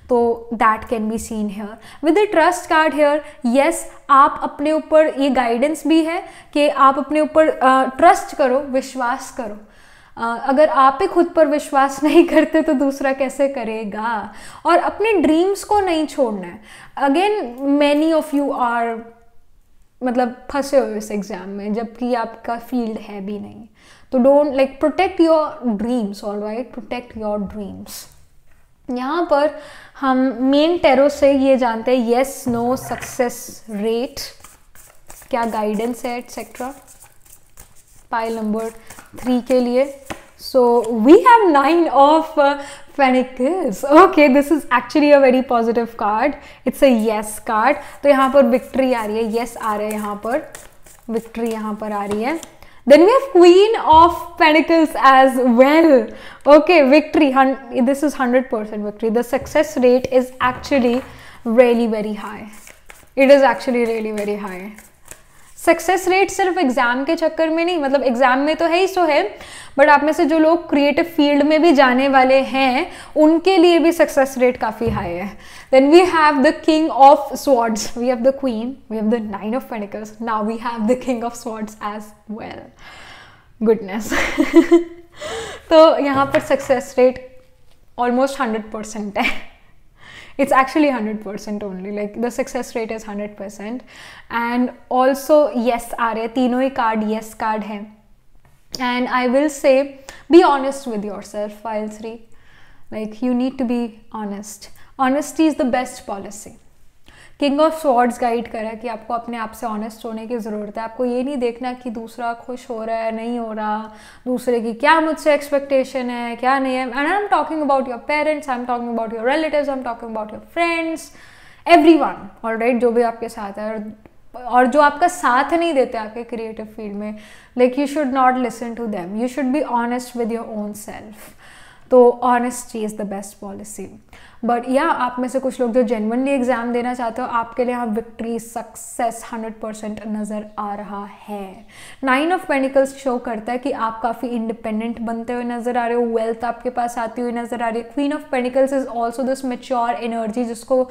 तो that can be seen here with the trust card here. Yes, आप अपने ऊपर, ये गाइडेंस भी है कि आप अपने ऊपर ट्रस्ट करो, विश्वास करो. अगर आप ही खुद पर विश्वास नहीं करते तो दूसरा कैसे करेगा. और अपने ड्रीम्स को नहीं छोड़ना है. Again many of you are मतलब फंसे हो इस एग्जाम में, जबकि आपका फील्ड है भी नहीं. तो don't like protect your dreams, alright, protect your dreams. यहाँ पर हम मेन टैरो से ये जानते हैं येस नो सक्सेस रेट, क्या गाइडेंस है एटसेट्रा पाइल नंबर 3 के लिए. So we have 9 of Pentacles. Okay, this is actually a very positive card. It's a yes card. तो यहाँ पर victory आ रही है, yes आ रहा है यहाँ पर, victory यहाँ पर आ रही है. Then we have Queen of Pentacles as well. Okay, victory. This is 100% victory. The success rate is actually really very high. It is actually really very high. Success rate सिर्फ exam के चक्कर में नहीं, मतलब एग्जाम में तो है ही सो है, बट आप में से जो लोग क्रिएटिव फील्ड में भी जाने वाले हैं उनके लिए भी सक्सेस रेट काफ़ी हाई है. Then we have the king of swords, we have the queen, we have the 9 of pentacles, now we have the king of swords as well. Goodness. तो यहाँ पर सक्सेस रेट ऑलमोस्ट 100% है. It's actually 100% only, like the success rate is 100%. And also yes आ रहे, तीनों ही card yes card है. And I will say be honest with yourself, file 3. Like you need to be honest. Honesty is the best policy. King of swords guide करा कि आपको अपने आप से honest होने की ज़रूरत है। आपको ये नहीं देखना कि दूसरा खुश हो रहा है नहीं हो रहा, दूसरे की क्या मुझसे एक्सपेक्टेशन है क्या नहीं है। And I am talking about your parents, I am talking about your relatives, I am talking about your friends, everyone, alright, जो भी आपके साथ है और जो आपका साथ नहीं देते आपके क्रिएटिव फील्ड में, like you should not listen to them, you should be honest with your own self. तो honesty is the best policy. But या आप में से कुछ लोग जो जेन्युइनली एग्जाम देना चाहते हो, आपके लिए यहाँ विक्ट्री सक्सेस 100% नज़र आ रहा है। 9 ऑफ पेनिकल्स शो करता है कि आप काफ़ी इंडिपेंडेंट बनते हुए नज़र आ रहे हो, वेल्थ आपके पास आती हुई नज़र आ रही है। Queen of pentacles is also this mature energy जिसको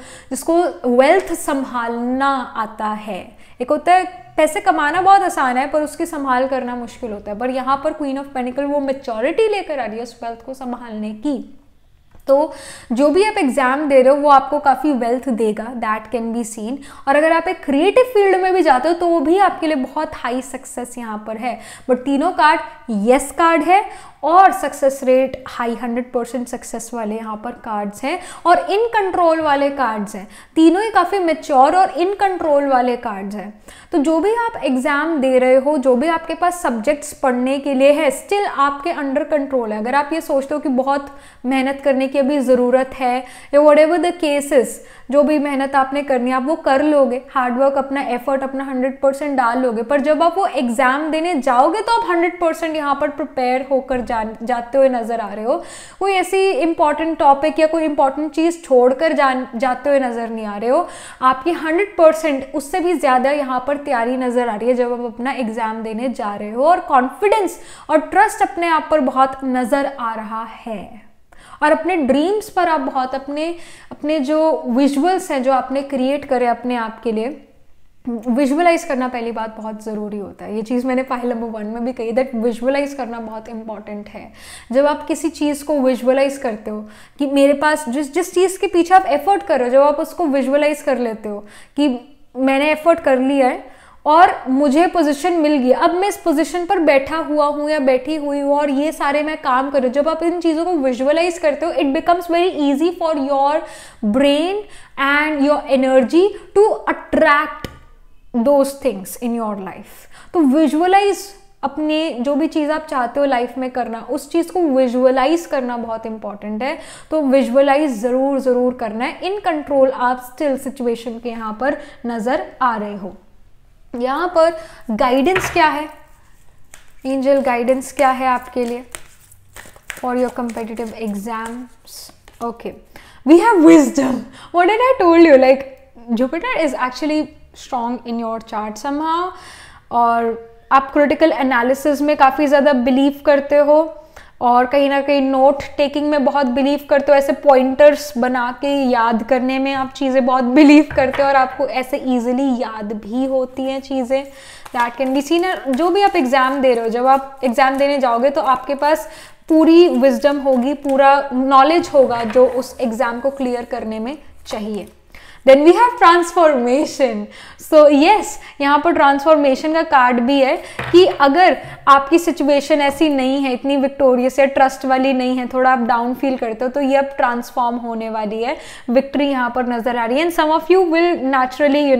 वेल्थ संभालना आता है। एक होता है पैसे कमाना बहुत आसान है पर उसकी संभाल करना मुश्किल होता है, पर यहाँ पर क्वीन ऑफ पेनिकल वो मैच्योरिटी लेकर आ रही है उस वेल्थ को संभालने की। तो जो भी आप एग्जाम दे रहे हो वो आपको काफ़ी वेल्थ देगा, दैट कैन बी सीन। और अगर आप एक क्रिएटिव फील्ड में भी जाते हो तो वो भी आपके लिए बहुत हाई सक्सेस यहाँ पर है। बट तीनों कार्ड येस कार्ड है और सक्सेस रेट हाई 100% सक्सेस वाले यहाँ पर कार्ड्स हैं और इन कंट्रोल वाले कार्ड्स हैं। तीनों ही काफ़ी मैच्योर और इन कंट्रोल वाले कार्ड्स हैं। तो जो भी आप एग्जाम दे रहे हो, जो भी आपके पास सब्जेक्ट्स पढ़ने के लिए है, स्टिल आपके अंडर कंट्रोल है। अगर आप ये सोचते हो कि बहुत मेहनत करने की अभी ज़रूरत है या वट एवर द केसेस, जो भी मेहनत आपने करनी है आप वो कर लोगे, हार्डवर्क अपना एफर्ट अपना 100% डाल लोगे, पर जब आप वो एग्जाम देने जाओगे तो आप 100% यहाँ पर प्रिपेयर होकर जाते हुए नजर आ रहे हो। कोई ऐसी इंपॉर्टेंट टॉपिक या कोई इंपॉर्टेंट चीज छोड़कर जाते हुए नजर नहीं आ रहे हो। आपकी 100% उससे भी ज्यादा यहाँ पर तैयारी नजर आ रही है जब आप अपना एग्जाम देने जा रहे हो, और कॉन्फिडेंस और ट्रस्ट अपने आप पर बहुत नजर आ रहा है। और अपने ड्रीम्स पर आप बहुत अपने जो विजुअल्स हैं जो आपने क्रिएट करे अपने आप के लिए, विजुअलाइज करना पहली बात बहुत ज़रूरी होता है। ये चीज़ मैंने फाइल नंबर 1 में भी कही, दैट विजुअलाइज करना बहुत इंपॉर्टेंट है। जब आप किसी चीज़ को विजुअलाइज करते हो कि मेरे पास जिस चीज़ के पीछे आप एफर्ट कर रहे हो, जब आप उसको विजुअलाइज कर लेते हो कि मैंने एफर्ट कर लिया है और मुझे पोजीशन मिल गई, अब मैं इस पोजीशन पर बैठा हुआ हूँ या बैठी हुई हूँ और ये सारे मैं काम कर रही हूँ, जब आप इन चीज़ों को विजुअलाइज करते हो it becomes very easy for your brain and your energy to attract those things in your life. तो विजुअलाइज अपने जो भी चीज़ आप चाहते हो लाइफ में करना, उस चीज़ को विजुअलाइज करना बहुत इंपॉर्टेंट है। तो विजुअलाइज ज़रूर करना है। इन कंट्रोल आप स्टिल सिचुएशन के यहाँ पर नज़र आ रहे हो। यहाँ पर गाइडेंस क्या है, एंजल गाइडेंस क्या है आपके लिए for your competitive exams? Okay, we have wisdom. What did I told you, like Jupiter is actually strong in your chart somehow, और आप क्रिटिकल एनालिसिस में काफ़ी ज़्यादा बिलीव करते हो और कहीं ना कहीं नोट टेकिंग में बहुत बिलीव करते हो, ऐसे पॉइंटर्स बना के याद करने में आप चीज़ें बहुत बिलीव करते हो और आपको ऐसे इजीली याद भी होती हैं चीज़ें, दैट कैन बी सीन। जो भी आप एग्ज़ाम दे रहे हो, जब आप एग्ज़ाम देने जाओगे तो आपके पास पूरी विजडम होगी, पूरा नॉलेज होगा जो उस एग्ज़ाम को क्लियर करने में चाहिए। Then we have transformation. So yes, यहाँ पर ट्रांसफॉर्मेशन का कार्ड भी है कि अगर आपकी सिचुएशन ऐसी नहीं है, इतनी विक्टोरियस या ट्रस्ट वाली नहीं है, थोड़ा आप डाउन फील करते हो, तो ये अब ट्रांसफॉर्म होने वाली है। विक्ट्री यहाँ पर नजर आ रही है। And some of you will naturally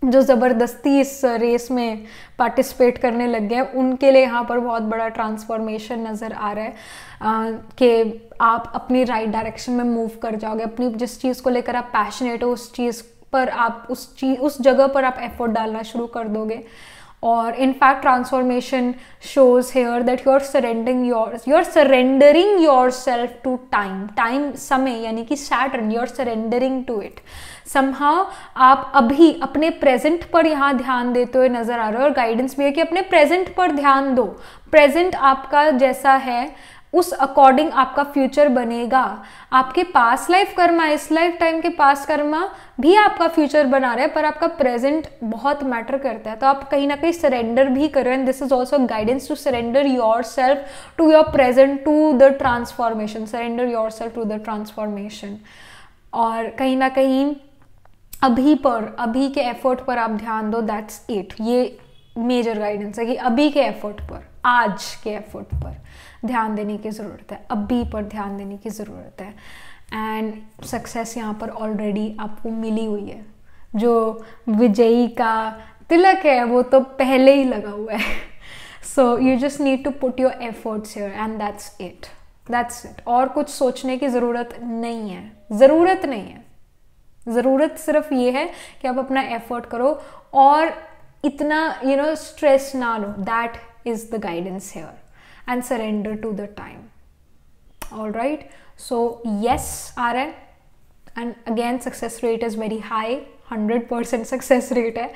जो ज़बरदस्ती इस रेस में पार्टिसिपेट करने लग गए हैं, उनके लिए यहाँ पर बहुत बड़ा ट्रांसफॉर्मेशन नज़र आ रहा है कि आप अपनी राइट डायरेक्शन में मूव कर जाओगे। अपनी जिस चीज़ को लेकर आप पैशनेट हो उस चीज़ पर आप उस जगह पर आप एफर्ट डालना शुरू कर दोगे। और in fact transformation shows here that you are surrendering yourself to time समय यानी कि Saturn, you are surrendering to it somehow। आप अभी अपने प्रेजेंट पर यहाँ ध्यान देते हुए नजर आ रहे हो और गाइडेंस भी है कि अपने प्रेजेंट पर ध्यान दो। प्रेजेंट आपका जैसा है उस अकॉर्डिंग आपका फ्यूचर बनेगा। आपके पास लाइफ कर्मा, इस लाइफ टाइम के पास कर्मा भी आपका फ्यूचर बना रहा है, पर आपका प्रेजेंट बहुत मैटर करता है। तो आप कहीं ना कहीं सरेंडर भी करो, and this is also guidance to surrender yourself to your present to the transformation, surrender yourself to the transformation. और कहीं ना कहीं अभी के एफर्ट पर आप ध्यान दो, दैट्स इट। ये मेजर गाइडेंस है कि अभी के एफर्ट पर, आज के एफर्ट पर ध्यान देने की ज़रूरत है, अभी पर ध्यान देने की ज़रूरत है। एंड सक्सेस यहाँ पर ऑलरेडी आपको मिली हुई है। जो विजयी का तिलक है वो तो पहले ही लगा हुआ है. So you just need to put your efforts here and that's it. और कुछ सोचने की ज़रूरत नहीं है. ज़रूरत सिर्फ ये है कि आप अपना एफर्ट करो और इतना स्ट्रेस ना लो. That is the guidance here. And surrender to the time. Alright, so yes आ रहा है. And again success rate is very high. 100% success rate है.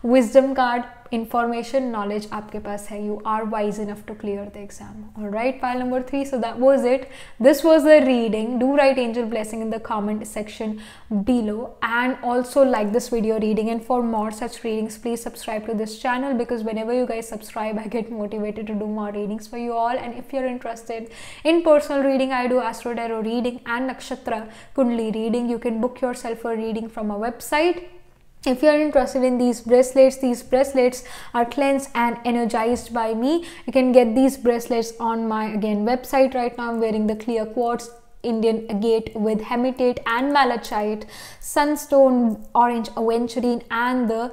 विजडम कार्ड, information, knowledge आपके पास है. You are wise enough to clear the exam. Alright, pile number 3. So that was it. This was the reading. Do write angel blessing in the comment section below, and also like this video reading. And for more such readings, please subscribe to this channel, because whenever you guys subscribe, I get motivated to do more readings for you all. And if you're interested in personal reading, I do Astro Tarot reading and Nakshatra Kundli reading. You can book yourself a reading from our website. If you are interested in these bracelets are cleansed and energized by me. You can get these bracelets on my website. Right now I'm wearing the clear quartz Indian agate with hematite and malachite, sunstone, orange aventurine, and the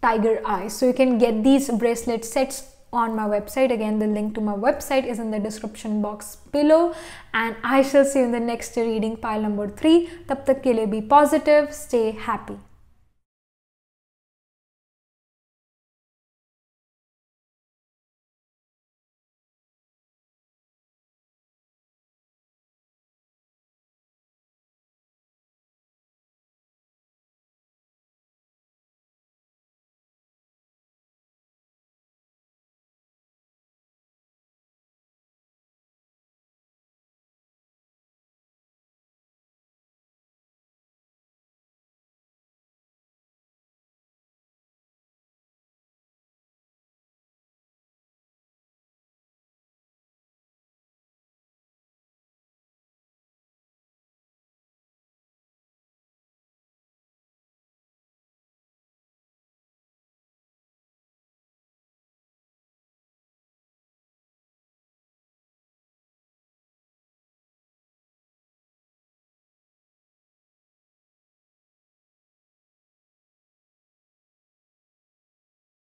tiger eye. So you can get these bracelet sets on my website. Again, the link to my website is in the description box below, and I shall see you in the next reading, pile number 3. Tab tak ke liye be positive, stay happy.